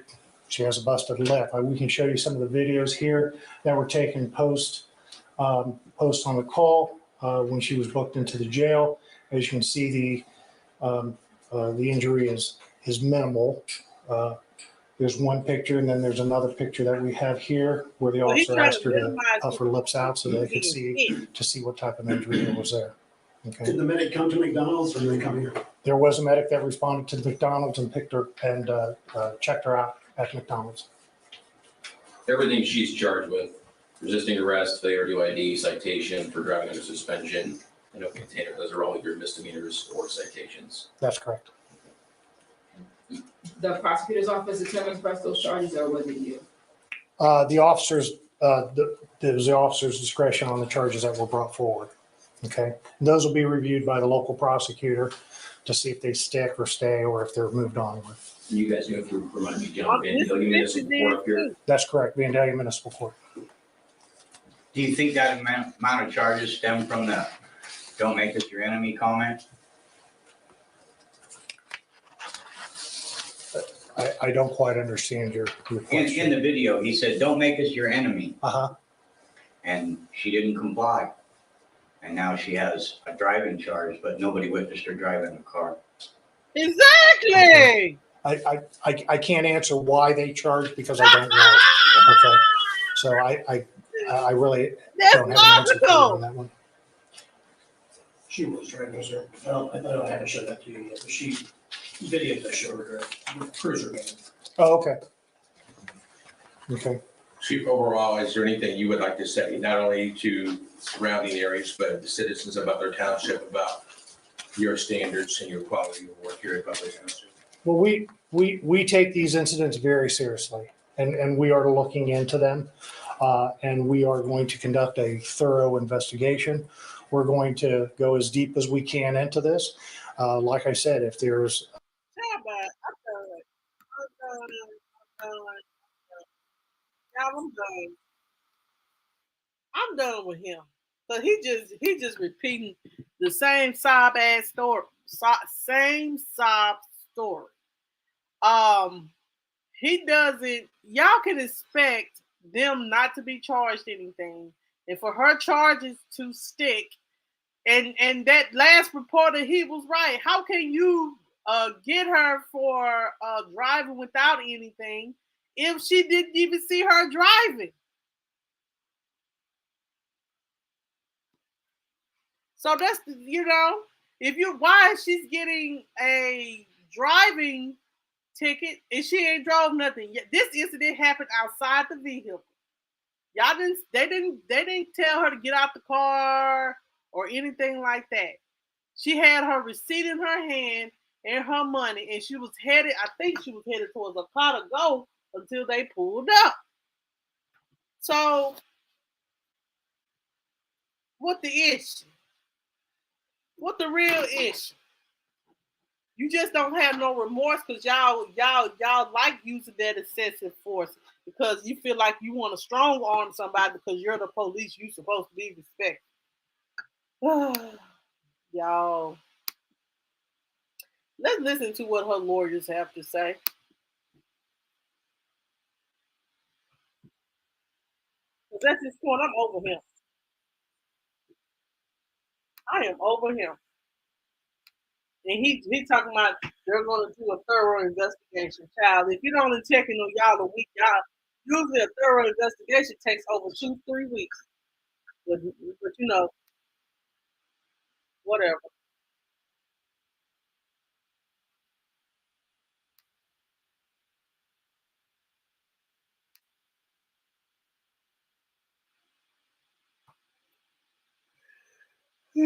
has a busted lip. We can show you some of the videos here that were taken post on the call when she was booked into the jail. As you can see, the injury is minimal. There's one picture, and then there's another picture that we have here where the officer asked her to puff her lips out so they could see what type of injury was there. Okay. Did the medic come to McDonald's or did they come here? There was a medic that responded to the McDonald's and picked her and checked her out at McDonald's. Everything she's charged with, resisting arrest, failure to ID, citation for driving under suspension, and no container, those are all either misdemeanors or citations. That's correct. The prosecutor's office determined to press those charges, or was it you? The officers, there was the officer's discretion on the charges that were brought forward. Okay. And those will be reviewed by the local prosecutor to see if they stick or stay or if they're moved on with. You guys go through, remind me, John, Vandalia Municipal Court up here. That's correct. Vandalia Municipal Court. Do you think that amount of charges stem from the "don't make us your enemy" comment? I don't quite understand your question. In the video, he said, "Don't make us your enemy." Uh-huh. And she didn't comply. And now she has a driving charge, but nobody witnessed her driving the car. Exactly. I can't answer why they charge because I don't know. Okay. So I really don't have an answer for you on that one. She was driving, sir. I haven't showed that to you yet, but she videoed that showed her cruiser van. Oh, okay. Okay. Chief, overall, is there anything you would like to say, not only to surrounding areas, but the citizens of Butler Township about your standards and your quality of work here at Butler Township? Well, we take these incidents very seriously, and we are looking into them, and we are going to conduct a thorough investigation. We're going to go as deep as we can into this. Like I said, if there's I'm done with him. So he just repeating the same sob ass story. Same sob story. He doesn't, y'all can expect them not to be charged anything. And for her charges to stick, and that last reporter, he was right. How can you get her for driving without anything if she didn't even see her driving? So that's, why she's getting a driving ticket and she ain't drove nothing. This incident happened outside the vehicle. They didn't tell her to get out the car or anything like that. She had her receipt in her hand and her money, and she was headed towards a car to go until they pulled up. So, what the issue? What the real issue? You just don't have no remorse because y'all like using that excessive force because you feel like you want to strong arm somebody because you're the police. You're supposed to be respected. Y'all, let's listen to what her lawyers have to say. Because at this point, I'm over him. I am over him. And he talking about they're going to do a thorough investigation. Child, if you don't check in on y'all a week, usually a thorough investigation takes over 2-3 weeks. But whatever. So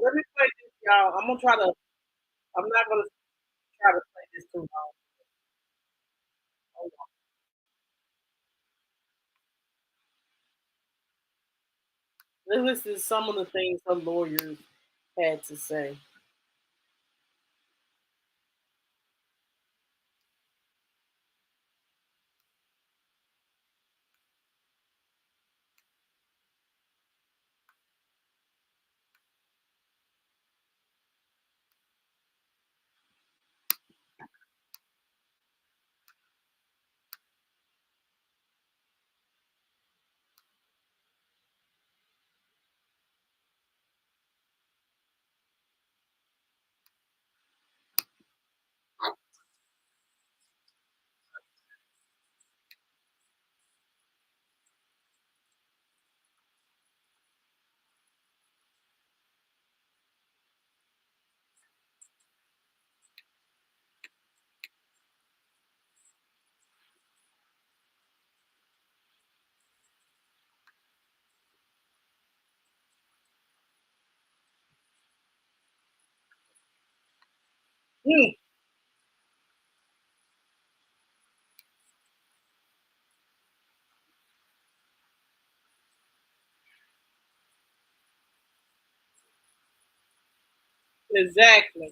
let me play this, y'all. I'm not gonna try to play this too long. Hold on. Let's listen to some of the things her lawyers had to say. Mm. Exactly.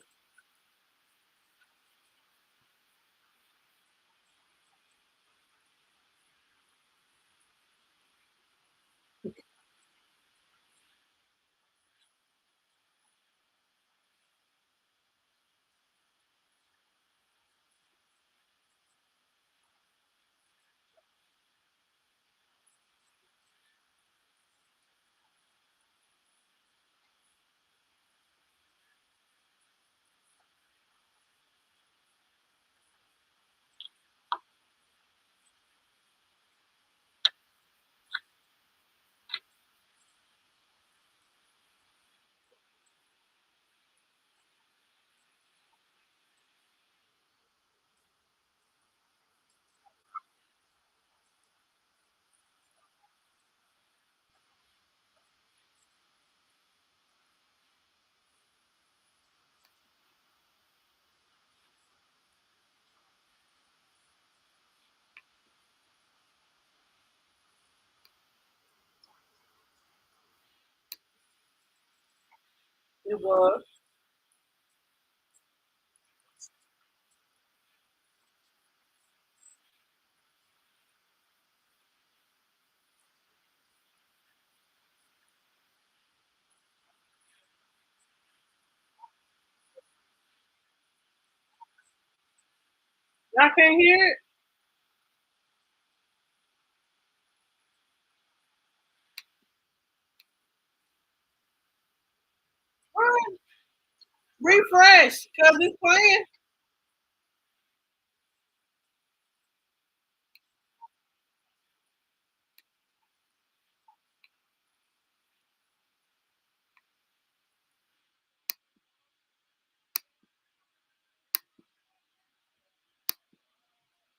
It was. Y'all can't hear it? What? Refresh, because it's playing.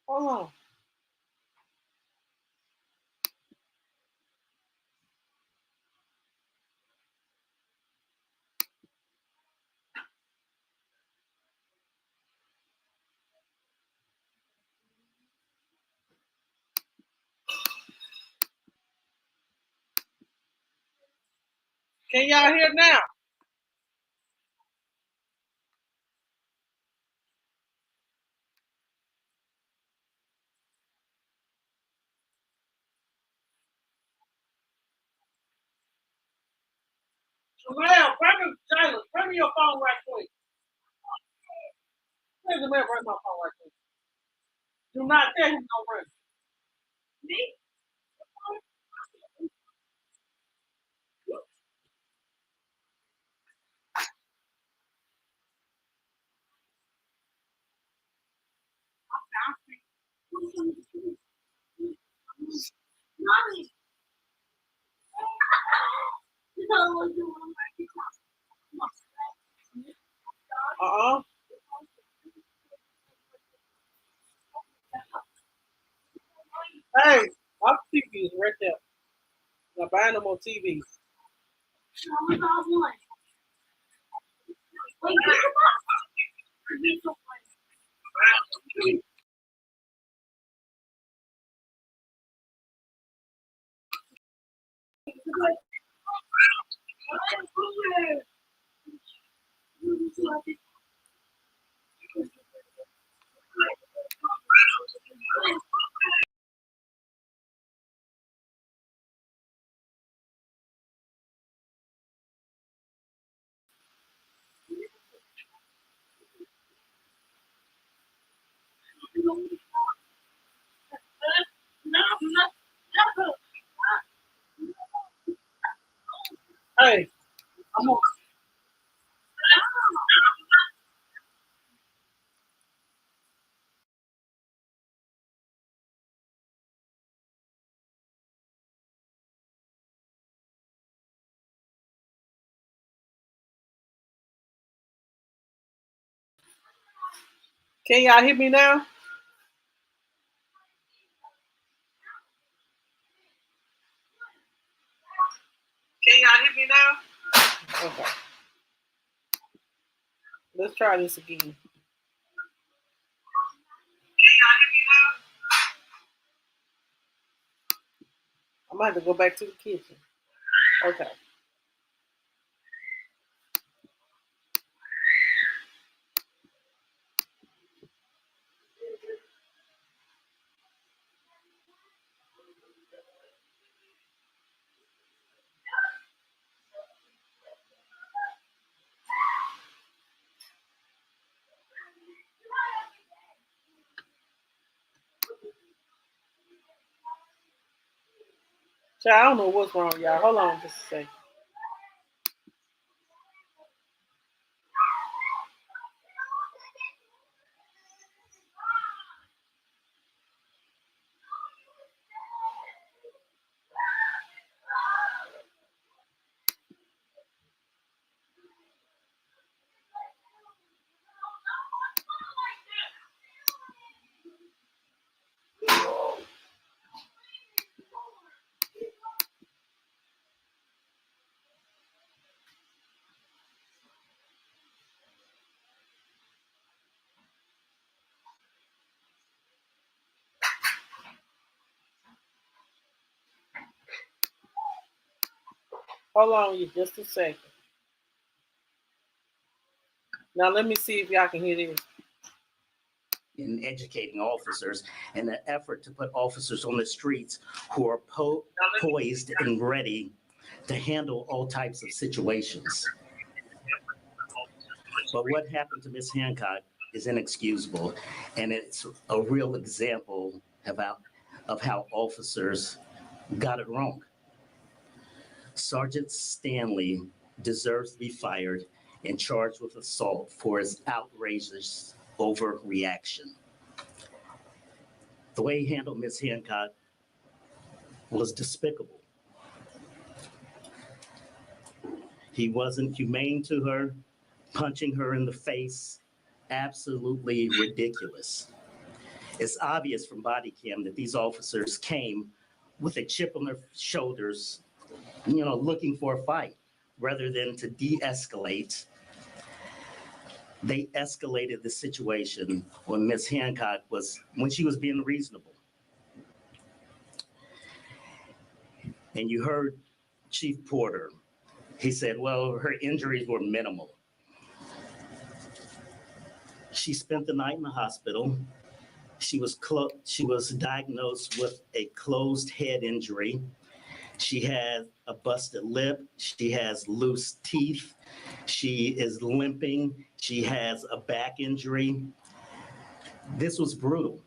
Hold on. Can y'all hear now? Well, bring me your phone right quick. Please, bring my phone right quick. Do not tell him no ring. Me? Mommy. Uh-uh. Hey, our TV is right there. I'm buying them on TVs. I got one. Wait, Hey, I'm on. Can y'all hear me now? Can y'all hear me now? Okay. Let's try this again. I might have to go back to the kitchen. Okay. So I don't know what's wrong, y'all. Hold on just a second. Hold on you just a second. Now let me see if y'all can hear this. In educating officers in an effort to put officers on the streets who are poised and ready to handle all types of situations. But what happened to Miss Hancock is inexcusable, and it's a real example of how officers got it wrong. Sergeant Stanley deserves to be fired and charged with assault for his outrageous overreaction. The way he handled Miss Hancock was despicable. He wasn't humane to her, punching her in the face, absolutely ridiculous. It's obvious from body cam that these officers came with a chip on their shoulders, looking for a fight rather than to de-escalate. They escalated the situation when Miss Hancock when she was being reasonable. And you heard Chief Porter. He said, well, her injuries were minimal. She spent the night in the hospital. She was diagnosed with a closed head injury. She has a busted lip. She has loose teeth. She is limping. She has a back injury. This was brutal.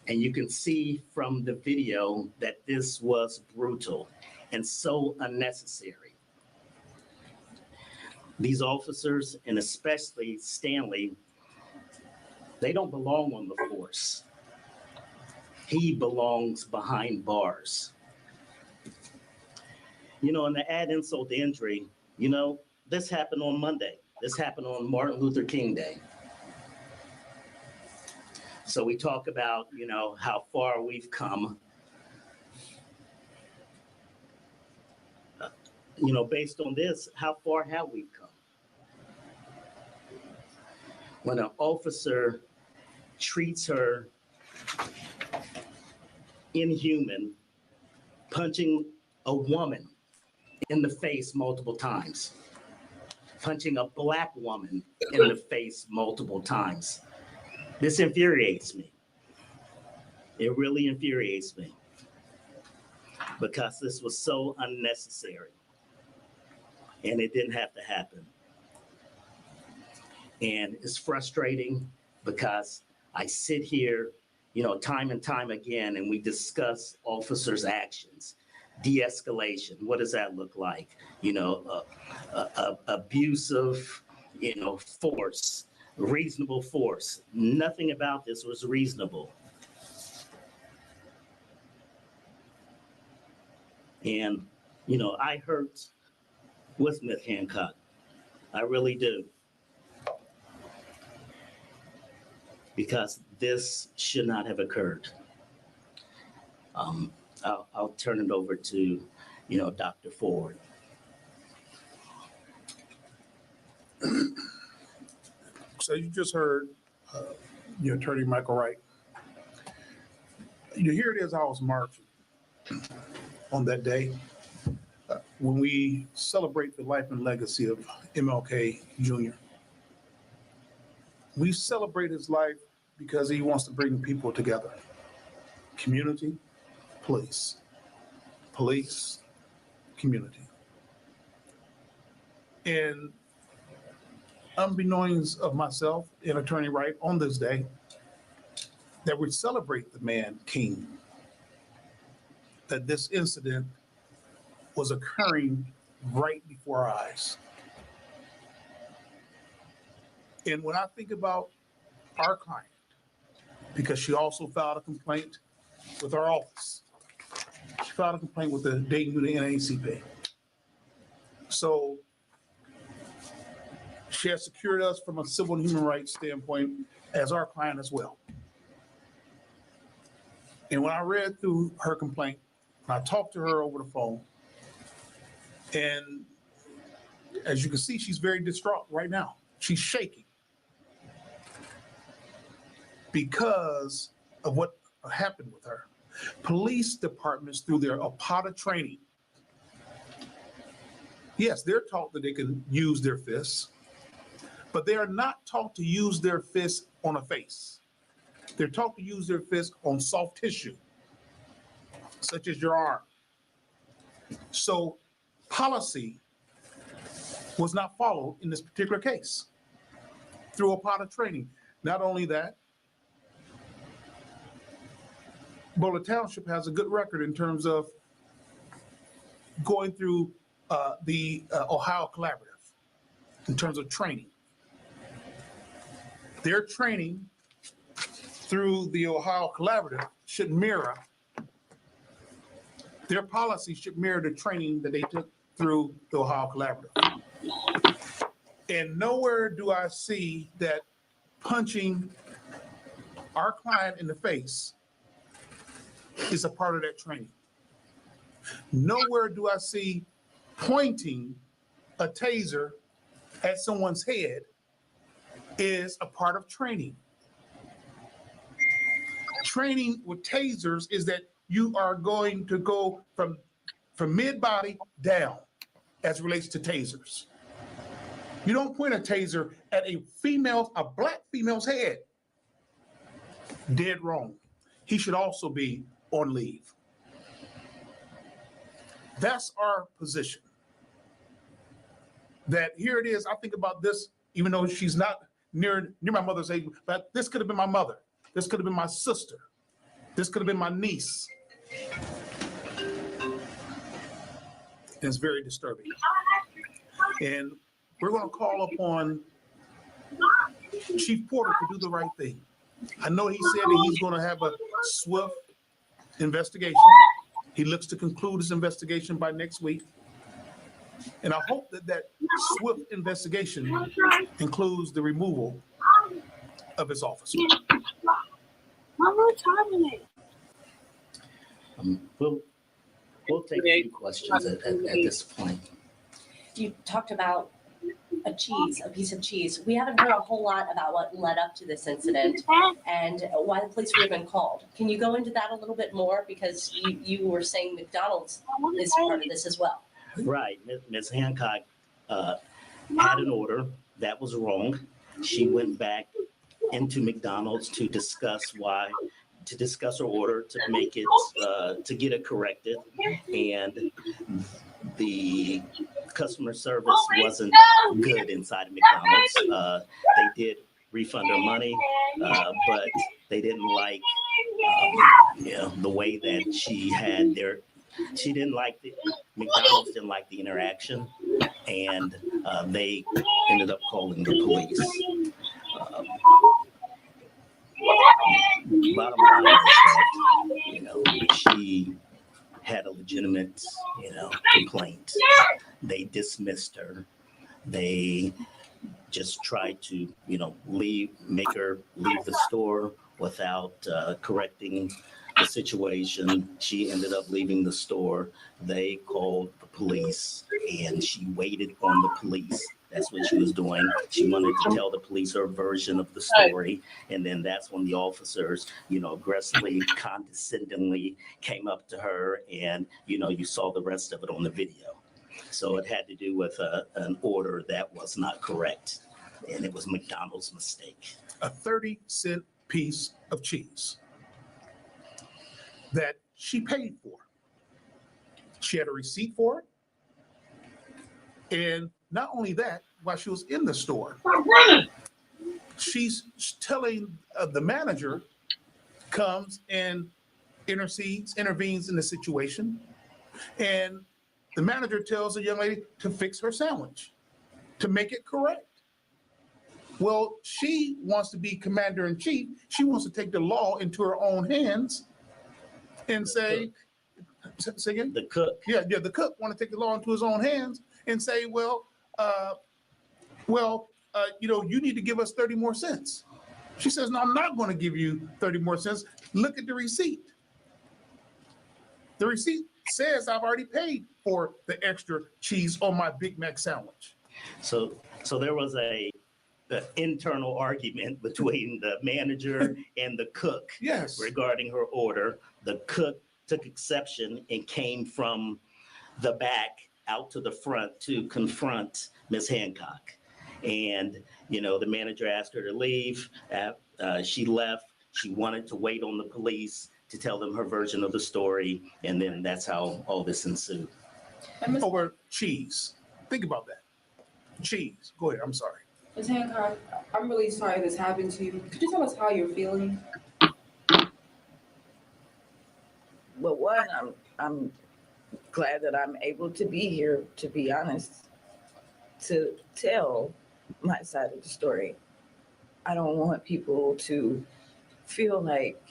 And you can see from the video that this was brutal and so unnecessary. These officers, and especially Stanley, they don't belong on the force. He belongs behind bars. And to add insult to injury, this happened on Monday. This happened on Martin Luther King Day. So we talk about, how far we've come. Based on this, how far have we come? When an officer treats her inhuman, punching a woman in the face multiple times, punching a Black woman in the face multiple times. This infuriates me. It really infuriates me because this was so unnecessary and it didn't have to happen. And it's frustrating because I sit here, time and time again, and we discuss officers' actions, de-escalation. What does that look like? Abusive, force, reasonable force. Nothing about this was reasonable. And, I hurt with Miss Hancock. I really do. Because this should not have occurred. I'll turn it over to, Dr. Ford. So you just heard your attorney, Michael Wright. Here it is, I was marching. on that day when we celebrate the life and legacy of MLK Jr. We celebrate his life because he wants to bring people together. Community, police, police, community. And unbeknownst of myself and Attorney Wright on this day, that we celebrate the man King, that this incident was occurring right before our eyes. And when I think about our client, because she also filed a complaint with our office. She filed a complaint with the Dayton Unit NAACP. So she has secured us from a civil and human rights standpoint as our client as well. And when I read through her complaint, I talked to her over the phone, and as you can see, she's very distraught right now. She's shaking because of what happened with her. Police departments, through their APATA training, yes, they're taught that they can use their fists, but they are not taught to use their fists on a face. They're taught to use their fists on soft tissue, such as your arm. So policy was not followed in this particular case through APATA training. Not only that, Boulder Township has a good record in terms of going through the Ohio Collaborative in terms of training. Their training through the Ohio Collaborative should mirror, their policy should mirror the training that they took through the Ohio Collaborative. And nowhere do I see that punching our client in the face is a part of that training. Nowhere do I see pointing a taser at someone's head is a part of training. Training with tasers is that you are going to go from mid-body down as it relates to tasers. You don't point a taser at a black female's head. Dead wrong. He should also be on leave. That's our position. That here it is, I think about this, even though she's not near my mother's age, but this could have been my mother. This could have been my sister. This could have been my niece. And it's very disturbing. And we're going to call upon Chief Porter to do the right thing. I know he said that he's going to have a swift investigation. He looks to conclude his investigation by next week. And I hope that that swift investigation includes the removal of his officer. We'll take a few questions at this point. You talked about a piece of cheese. We haven't heard a whole lot about what led up to this incident and why the police were even called. Can you go into that a little bit more? Because you were saying McDonald's is part of this as well. Right. Ms. Hancock had an order that was wrong. She went back into McDonald's to discuss her order, to make it, to get it corrected. And the customer service wasn't good inside of McDonald's. They did refund her money, but they didn't like, the way that she had McDonald's didn't like the interaction, and they ended up calling the police. Bottom line is that, she had a legitimate, complaint. They dismissed her. They just tried to, make her leave the store without correcting the situation. She ended up leaving the store. They called the police, and she waited on the police. That's what she was doing. She wanted to tell the police her version of the story. And then that's when the officers, aggressively, condescendingly came up to her. And, you saw the rest of it on the video. So it had to do with an order that was not correct. And it was McDonald's mistake. A 30-cent piece of cheese that she paid for. She had a receipt for it. And not only that, while she was in the store, she's telling the manager, comes and intervenes in the situation. And the manager tells the young lady to fix her sandwich, to make it correct. Well, she wants to be commander in chief. She wants to take the law into her own hands and say again? The cook. Yeah, the cook want to take the law into his own hands and say, you need to give us 30 more cents. She says, no, I'm not going to give you 30 more cents. Look at the receipt. The receipt says I've already paid for the extra cheese on my Big Mac sandwich. So there was an internal argument between the manager and the cook regarding her order. The cook took exception and came from the back out to the front to confront Ms. Hancock. And, the manager asked her to leave. She left. She wanted to wait on the police to tell them her version of the story. And then that's how all this ensued. Over cheese. Think about that. Cheese. Go ahead. I'm sorry. Ms. Hancock, I'm really sorry this happened to you. Could you tell us how you're feeling? Well, one, I'm glad that I'm able to be here, to be honest, to tell my side of the story. I don't want people to feel like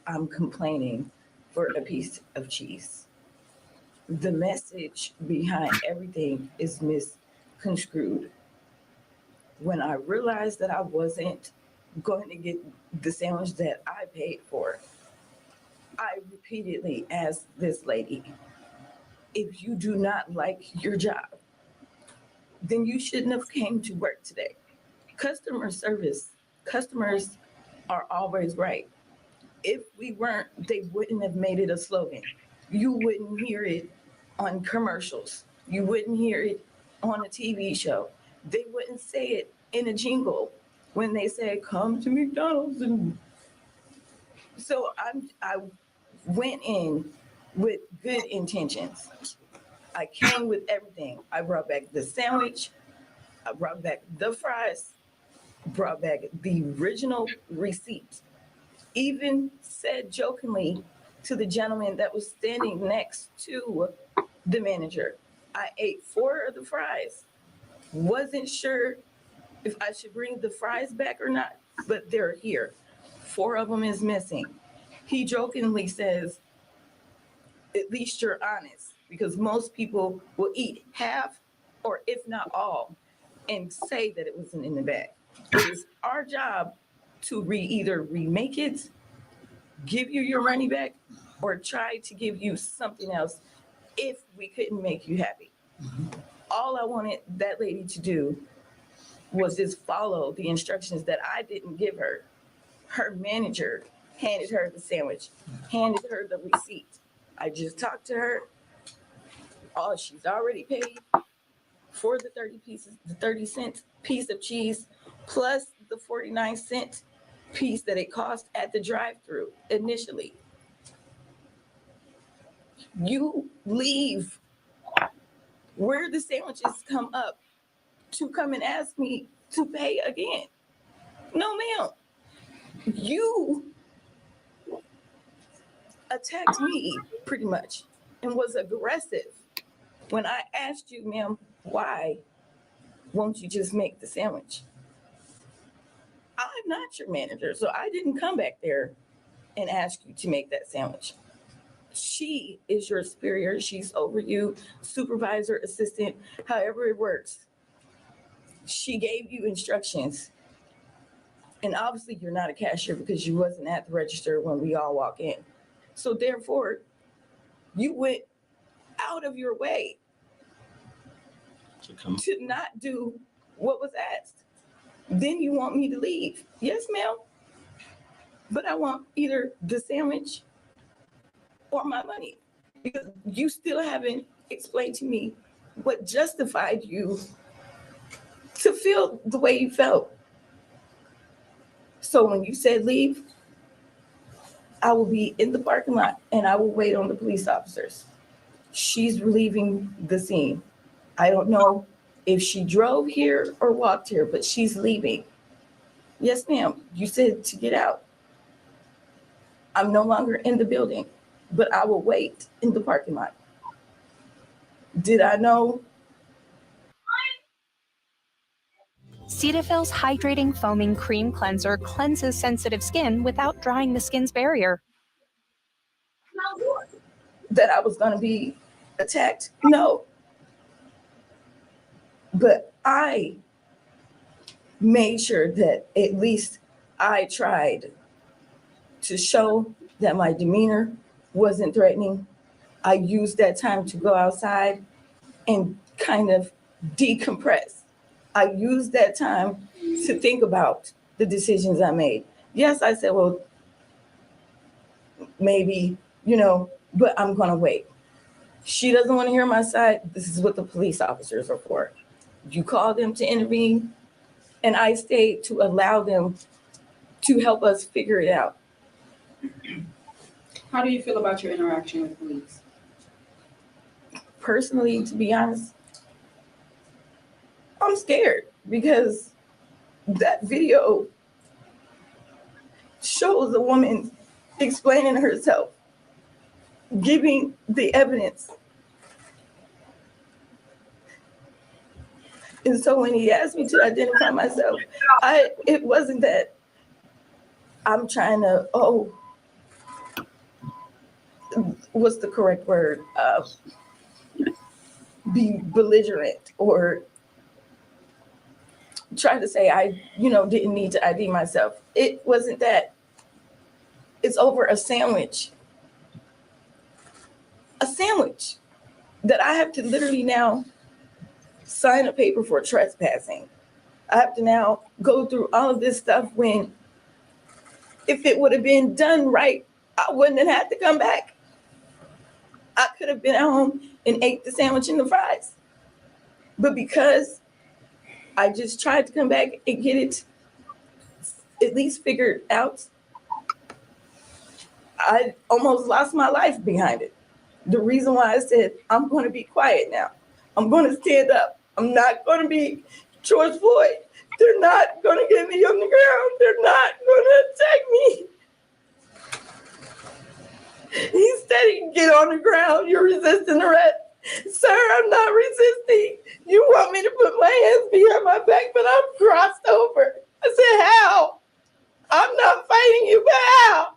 I'm complaining for a piece of cheese. The message behind everything is misconstrued. When I realized that I wasn't going to get the sandwich that I paid for, I repeatedly asked this lady, if you do not like your job, then you shouldn't have came to work today. Customer service, customers are always right. If we weren't, they wouldn't have made it a slogan. You wouldn't hear it on commercials. You wouldn't hear it on a TV show. They wouldn't say it in a jingle when they say, come to McDonald's. And so I went in with good intentions. I came with everything. I brought back the sandwich. I brought back the fries, brought back the original receipt. Even said jokingly to the gentleman that was standing next to the manager, I ate 4 of the fries. Wasn't sure if I should bring the fries back or not, but they're here. 4 of them is missing. He jokingly says, at least you're honest, because most people will eat half or if not all and say that it wasn't in the bag. It is our job to either remake it, give you your money back, or try to give you something else if we couldn't make you happy. All I wanted that lady to do was just follow the instructions that I didn't give her. Her manager handed her the sandwich, handed her the receipt. I just talked to her. Oh, she's already paid for the 30 cent piece of cheese, plus the 49-cent piece that it cost at the drive-thru initially. You leave where the sandwiches come up to come and ask me to pay again. No, ma'am. You attacked me pretty much and was aggressive when I asked you, ma'am, why won't you just make the sandwich? I'm not your manager, so I didn't come back there and ask you to make that sandwich. She is your superior. She's over you, supervisor, assistant, however it works. She gave you instructions. And obviously you're not a cashier because you wasn't at the register when we all walk in. So therefore, you went out of your way to not do what was asked. Then you want me to leave. Yes, ma'am. But I want either the sandwich or my money, because you still haven't explained to me what justified you to feel the way you felt. So when you said leave, I will be in the parking lot and I will wait on the police officers. She's leaving the scene. I don't know if she drove here or walked here, but she's leaving. Yes, ma'am. You said to get out. I'm no longer in the building, but I will wait in the parking lot. Did I know? Cetaphil's hydrating foaming cream cleanser cleanses sensitive skin without drying the skin's barrier. That I was going to be attacked? No. But I made sure that at least I tried to show that my demeanor wasn't threatening. I used that time to go outside and kind of decompress. I used that time to think about the decisions I made. Yes, I said, well, maybe, but I'm going to wait. She doesn't want to hear my side. This is what the police officers are for. You call them to intervene, and I stayed to allow them to help us figure it out. How do you feel about your interaction with police? Personally, to be honest, I'm scared because that video shows a woman explaining herself, giving the evidence. And so when he asked me to identify myself, it wasn't that I'm trying to, what's the correct word? Be belligerent or try to say I, didn't need to ID myself. It wasn't that. It's over a sandwich. A sandwich that I have to literally now sign a paper for trespassing. I have to now go through all of this stuff when if it would have been done right, I wouldn't have had to come back. I could have been at home and ate the sandwich and the fries. But because I just tried to come back and get it at least figured out, I almost lost my life behind it. The reason why I said, I'm going to be quiet now. I'm going to stand up. I'm not going to be George Floyd. They're not going to get me on the ground. They're not going to attack me. He said he can get on the ground. You're resisting arrest. Sir, I'm not resisting. You want me to put my hands behind my back, but I'm crossed over. I said, how? I'm not fighting you, but how?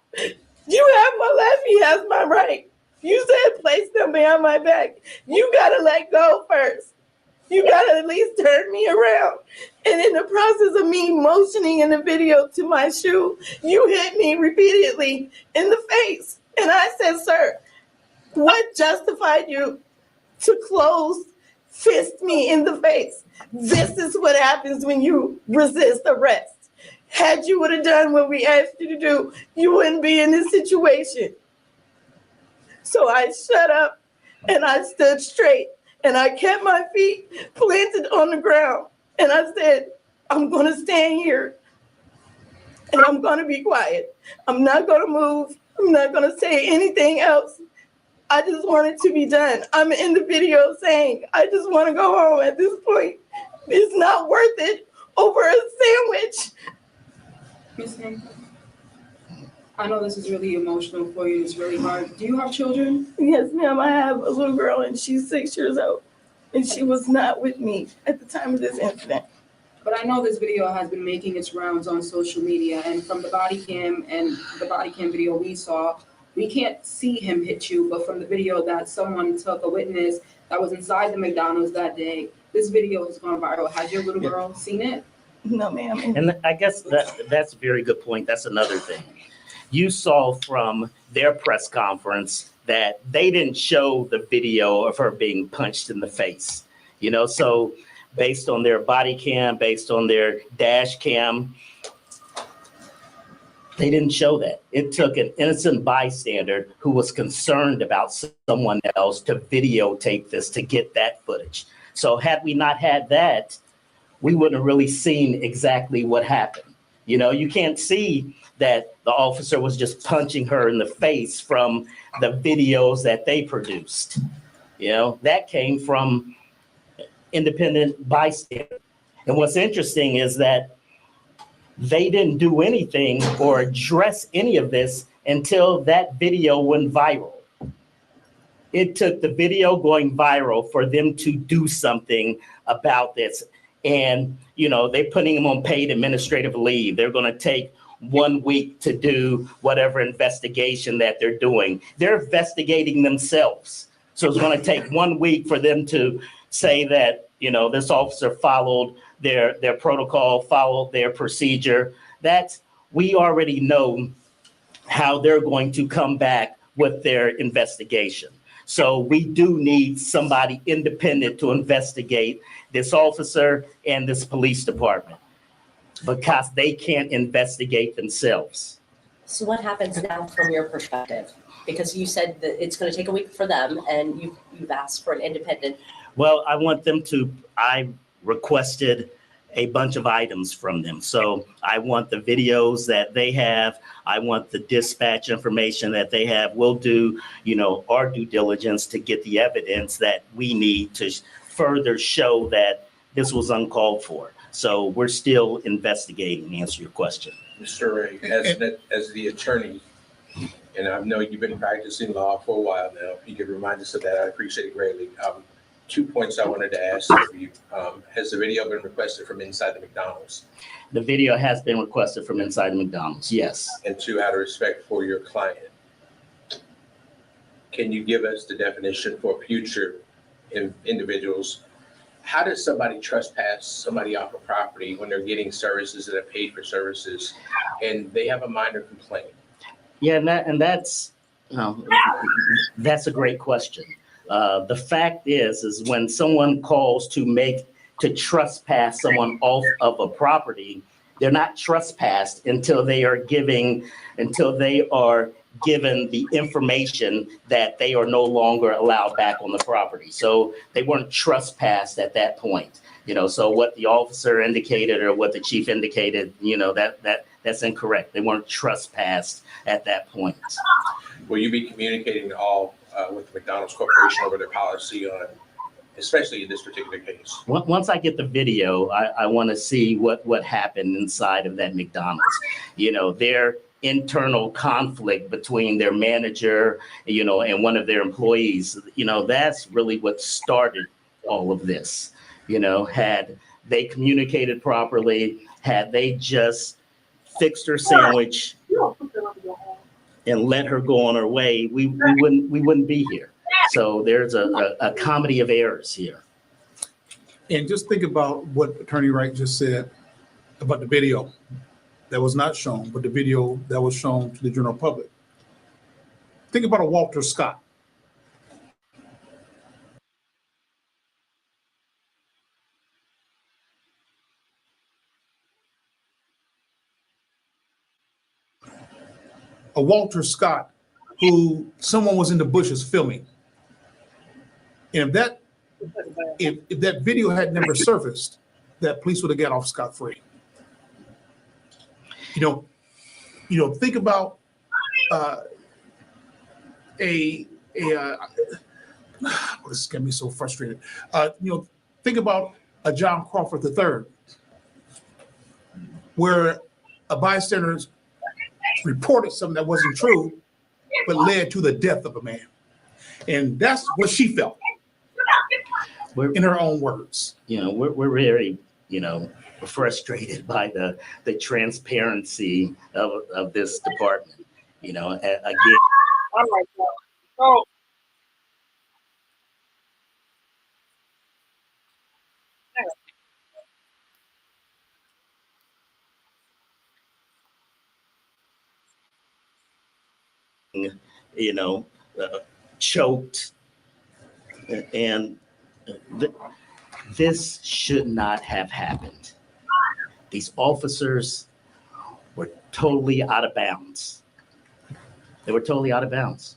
You have my left, he has my right. You said place them behind my back. You got to let go first. You got to at least turn me around. And in the process of me motioning in the video to my shoe, you hit me repeatedly in the face. And I said, sir, what justified you to close fist me in the face? This is what happens when you resist arrest. Had you would have done what we asked you to do, you wouldn't be in this situation. So I shut up and I stood straight and I kept my feet planted on the ground. And I said, I'm going to stand here and I'm going to be quiet. I'm not going to move. I'm not going to say anything else. I just want it to be done. I'm in the video saying, I just want to go home at this point. It's not worth it over a sandwich. Ms. Hancock, I know this is really emotional for you. It's really hard. Do you have children? Yes, ma'am. I have a little girl and she's 6 years old. And she was not with me at the time of this incident. But I know this video has been making its rounds on social media. And from the body cam video we saw, we can't see him hit you. But from the video that someone took, a witness that was inside the McDonald's that day, this video has gone viral. Has your little girl seen it? No, ma'am. And I guess that's a very good point. That's another thing. You saw from their press conference that they didn't show the video of her being punched in the face. So based on their body cam, based on their dash cam, they didn't show that. It took an innocent bystander who was concerned about someone else to videotape this to get that footage. So had we not had that, we wouldn't have really seen exactly what happened. You can't see that the officer was just punching her in the face from the videos that they produced. That came from independent bystander. And what's interesting is that they didn't do anything or address any of this until that video went viral. It took the video going viral for them to do something about this. And, they're putting them on paid administrative leave. They're going to take 1 week to do whatever investigation that they're doing. They're investigating themselves. So it's going to take 1 week for them to say that, this officer followed their protocol, followed their procedure. We already know how they're going to come back with their investigation. So we do need somebody independent to investigate this officer and this police department because they can't investigate themselves. So what happens now from your perspective? Because you said that it's going to take a week for them and you've asked for an independent. Well, I requested a bunch of items from them. So I want the videos that they have. I want the dispatch information that they have. We'll do, our due diligence to get the evidence that we need to further show that this was uncalled for. So we're still investigating, to answer your question. Mr. Ray, as the attorney, and I know you've been practicing law for a while now, if you could remind us of that, I appreciate it greatly. 2 points I wanted to ask of you. Has the video been requested from inside the McDonald's? The video has been requested from inside the McDonald's, yes. And 2, out of respect for your client, can you give us the definition for future individuals? How does somebody trespass somebody off of property when they're getting services that are paid for services and they have a minor complaint? Yeah, that's a great question. The fact is when someone calls to trespass someone off of a property, they're not trespassed until they are given the information that they are no longer allowed back on the property. So they weren't trespassed at that point. So what the officer indicated or what the chief indicated, that's incorrect. They weren't trespassed at that point. Will you be communicating all with the McDonald's Corporation over their policy on, especially in this particular case? Once I get the video, I want to see what happened inside of that McDonald's. Their internal conflict between their manager, and one of their employees, that's really what started all of this. Had they communicated properly, had they just fixed her sandwich and let her go on her way, we wouldn't be here. So there's a comedy of errors here. And just think about what Attorney Wright just said about the video that was not shown, but the video that was shown to the general public. Think about a Walter Scott. A Walter Scott who someone was in the bushes filming. And if that video had never surfaced, that police would have got off scot-free. Think about this is getting me so frustrated. Think about a John Crawford III, where a bystander reported something that wasn't true, but led to the death of a man. And that's what she felt, in her own words. We're very, frustrated by the transparency of this department. Again. All right. So Choked, and This should not have happened. These officers were totally out of bounds. They were totally out of bounds.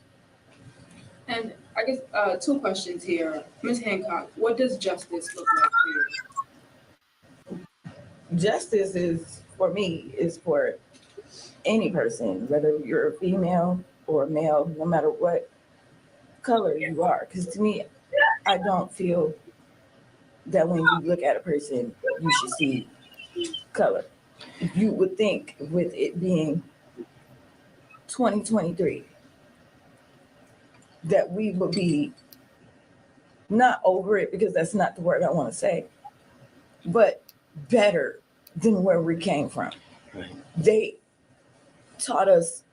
And I guess 2 questions here. Ms. Hancock, what does justice look like for you? Justice is, for me, is for any person, whether you're a female or a male, no matter what color you are. Because to me, I don't feel that when you look at a person, you should see color. You would think with it being 2023, that we would be not over it, because that's not the word I want to say, but better than where we came from. Right. They taught us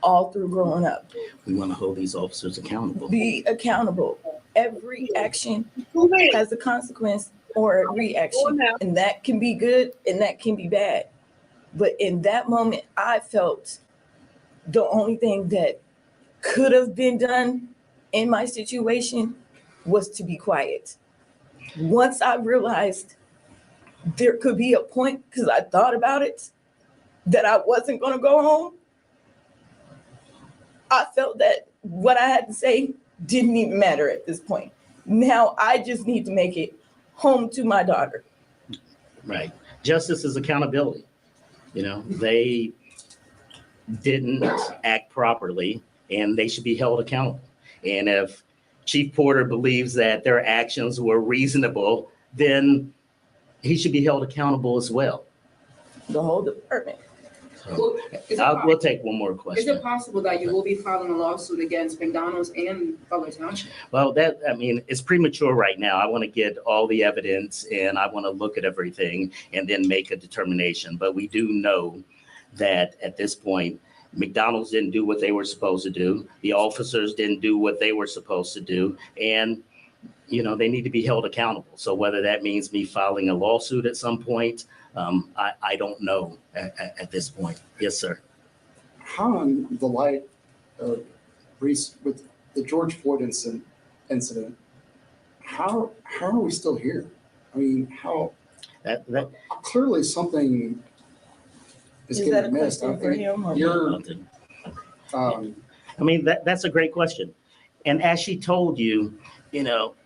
all through growing up. We want to hold these officers accountable. Be accountable. Every action has a consequence or a reaction, and that can be good and that can be bad. But in that moment, I felt the only thing that could have been done in my situation was to be quiet. Once I realized there could be a point, because I thought about it, that I wasn't going to go home, I felt that what I had to say didn't even matter at this point. Now I just need to make it home to my daughter. Right. Justice is accountability. You know, they didn't act properly and they should be held accountable. And if Chief Porter believes that their actions were reasonable, then he should be held accountable as well. The whole department. So, we'll take one more question. Is it possible that you will be filing a lawsuit against McDonald's and Butler Township? Well, it's premature right now. I want to get all the evidence and I want to look at everything and then make a determination. But we do know that at this point, McDonald's didn't do what they were supposed to do. The officers didn't do what they were supposed to do. And, you know, they need to be held accountable. So whether that means me filing a lawsuit at some point, I don't know at this point. Yes, sir. How in the light of Reese with the George Floyd incident, how are we still here? I mean, how that clearly something is getting missed. I mean, that's a great question. And as she told you, you know,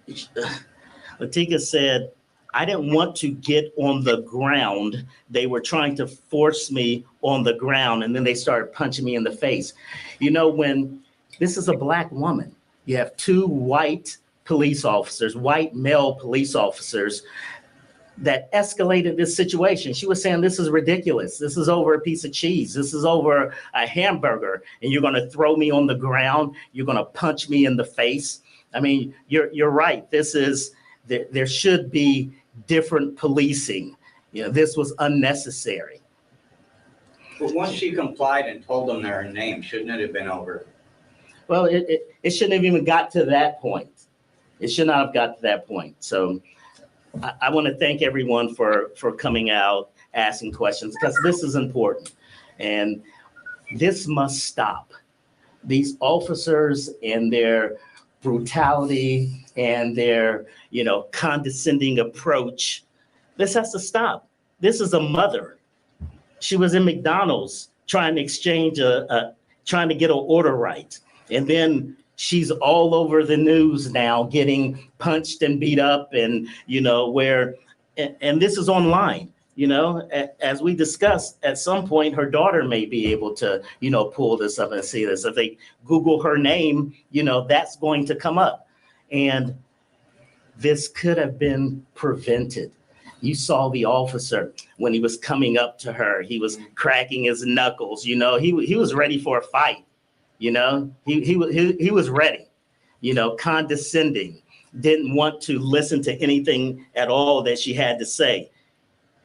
Latika said, I didn't want to get on the ground. They were trying to force me on the ground, and then they started punching me in the face. You know, when this is a Black woman, you have 2 white police officers, white male police officers that escalated this situation. She was saying, this is ridiculous. This is over a piece of cheese. This is over a hamburger, and you're going to throw me on the ground. You're going to punch me in the face. I mean, you're right. There should be different policing. You know, this was unnecessary. But once she complied and told them their name, shouldn't it have been over? Well, it shouldn't have even got to that point. It should not have got to that point. So I want to thank everyone for coming out, asking questions, because this is important. And this must stop. These officers and their brutality and their, you know, condescending approach, this has to stop. This is a mother. She was in McDonald's trying to exchange trying to get an order right. And then she's all over the news now, getting punched and beat up, and, you know, and this is online. You know, as we discussed, at some point, her daughter may be able to, you know, pull this up and see this. If they Google her name, you know, that's going to come up. And this could have been prevented. You saw the officer when he was coming up to her, he was cracking his knuckles, you know, he was ready for a fight, you know, he was ready, you know, condescending, didn't want to listen to anything at all that she had to say.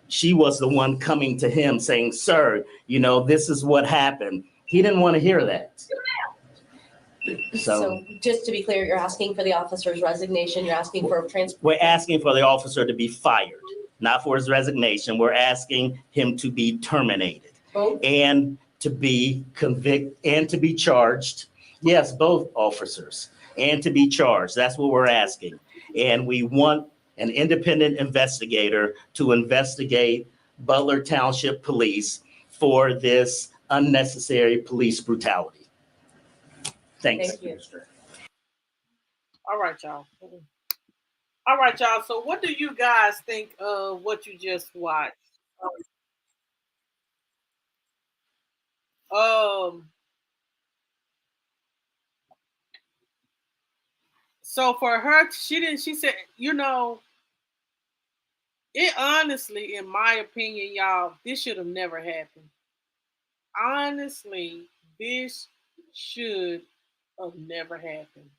She was the one coming to him saying, sir, you know, this is what happened. He didn't want to hear that. So just to be clear, you're asking for the officer's resignation. You're asking for a transfer. We're asking for the officer to be fired, not for his resignation. We're asking him to be terminated and to be convicted and to be charged. Yes, both officers, and to be charged. That's what we're asking. And we want an independent investigator to investigate Butler Township Police for this unnecessary police brutality. Thanks. Thank you. All right, y'all. All right, y'all. So what do you guys think of what you just watched? So for her, she said, it honestly, in my opinion, y'all, this should have never happened. Honestly, this should have never happened.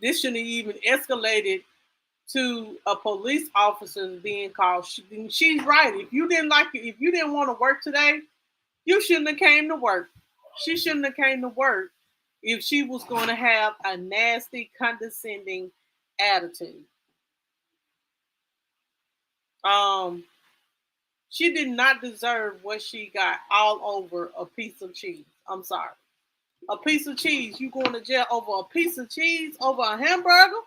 This shouldn't have even escalated to a police officer being called. She's right. If you didn't like it, if you didn't want to work today, you shouldn't have came to work. She shouldn't have came to work if she was going to have a nasty, condescending attitude. She did not deserve what she got all over a piece of cheese. I'm sorry. A piece of cheese. You going to jail over a piece of cheese, over a hamburger?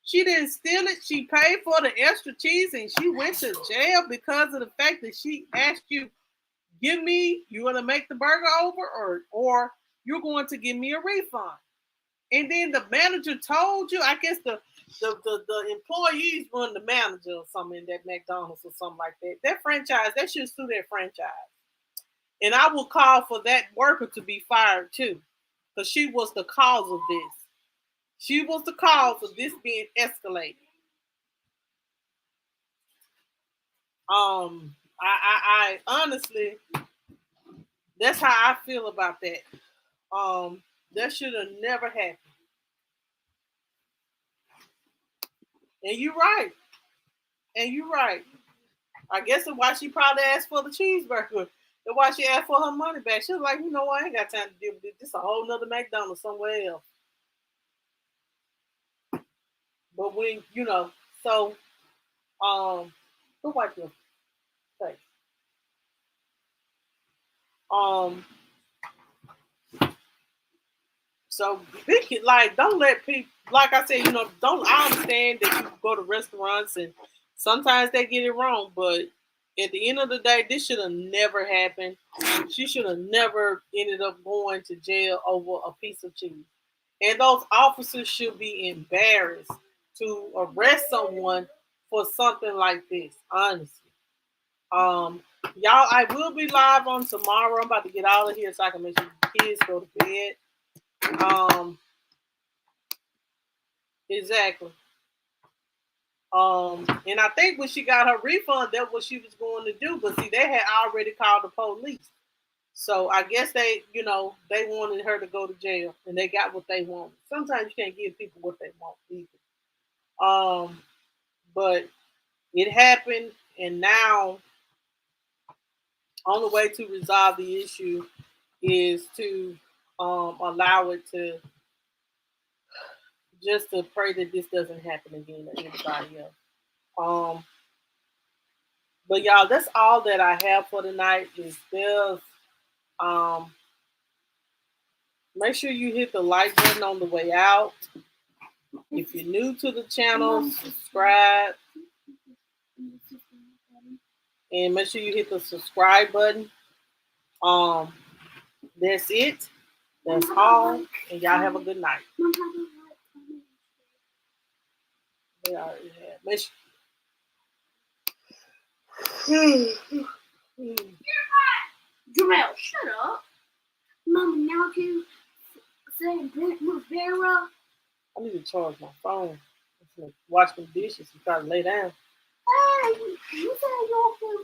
She didn't steal it. She paid for the extra cheese and she went to jail because of the fact that she asked you, you want to make the burger over or you're going to give me a refund. And then the manager told you, I guess the employees run the manager or something in that McDonald's or something like that. That franchise, they should sue their franchise. And I will call for that worker to be fired too, because she was the cause of this. She was the cause of this being escalated. I honestly, that's how I feel about that. That should have never happened. And you're right. I guess that's why she probably asked for the cheeseburger. That's why she asked for her money back. She was like, I ain't got time to deal with this. This is a whole nother McDonald's somewhere else. But when, so, who watched your face? So, don't let people, like I said, I understand that you go to restaurants and sometimes they get it wrong, but at the end of the day, this should have never happened. She should have never ended up going to jail over a piece of cheese. And those officers should be embarrassed to arrest someone for something like this, honestly. Y'all, I will be live on tomorrow. I'm about to get out of here so I can make sure the kids go to bed. Exactly. And I think when she got her refund, that's what she was going to do. But see, they had already called the police. So I guess they wanted her to go to jail and they got what they wanted. Sometimes you can't give people what they want either. But it happened, and now only way to resolve the issue is to allow it to just to pray that this doesn't happen again to anybody else. But y'all, that's all that I have for tonight. Is this make sure you hit the like button on the way out. If you're new to the channel, subscribe. And make sure you hit the subscribe button. That's it. That's all. And y'all have a good night. Jarrell, shut up. Mama, now to say Brent Rivera. I need to charge my phone. Wash some dishes and try to lay down. Hey, you said you're from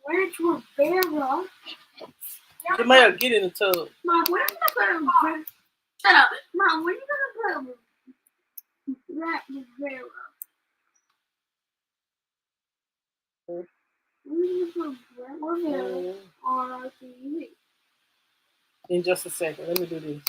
Brent Rivera. Jamel, get in the tub. Mom, when are you gonna put him? Shut up. Mom, when are you gonna put him? Brent Rivera. When are you gonna put Brent Rivera on our TV? In just a second. Let me do this.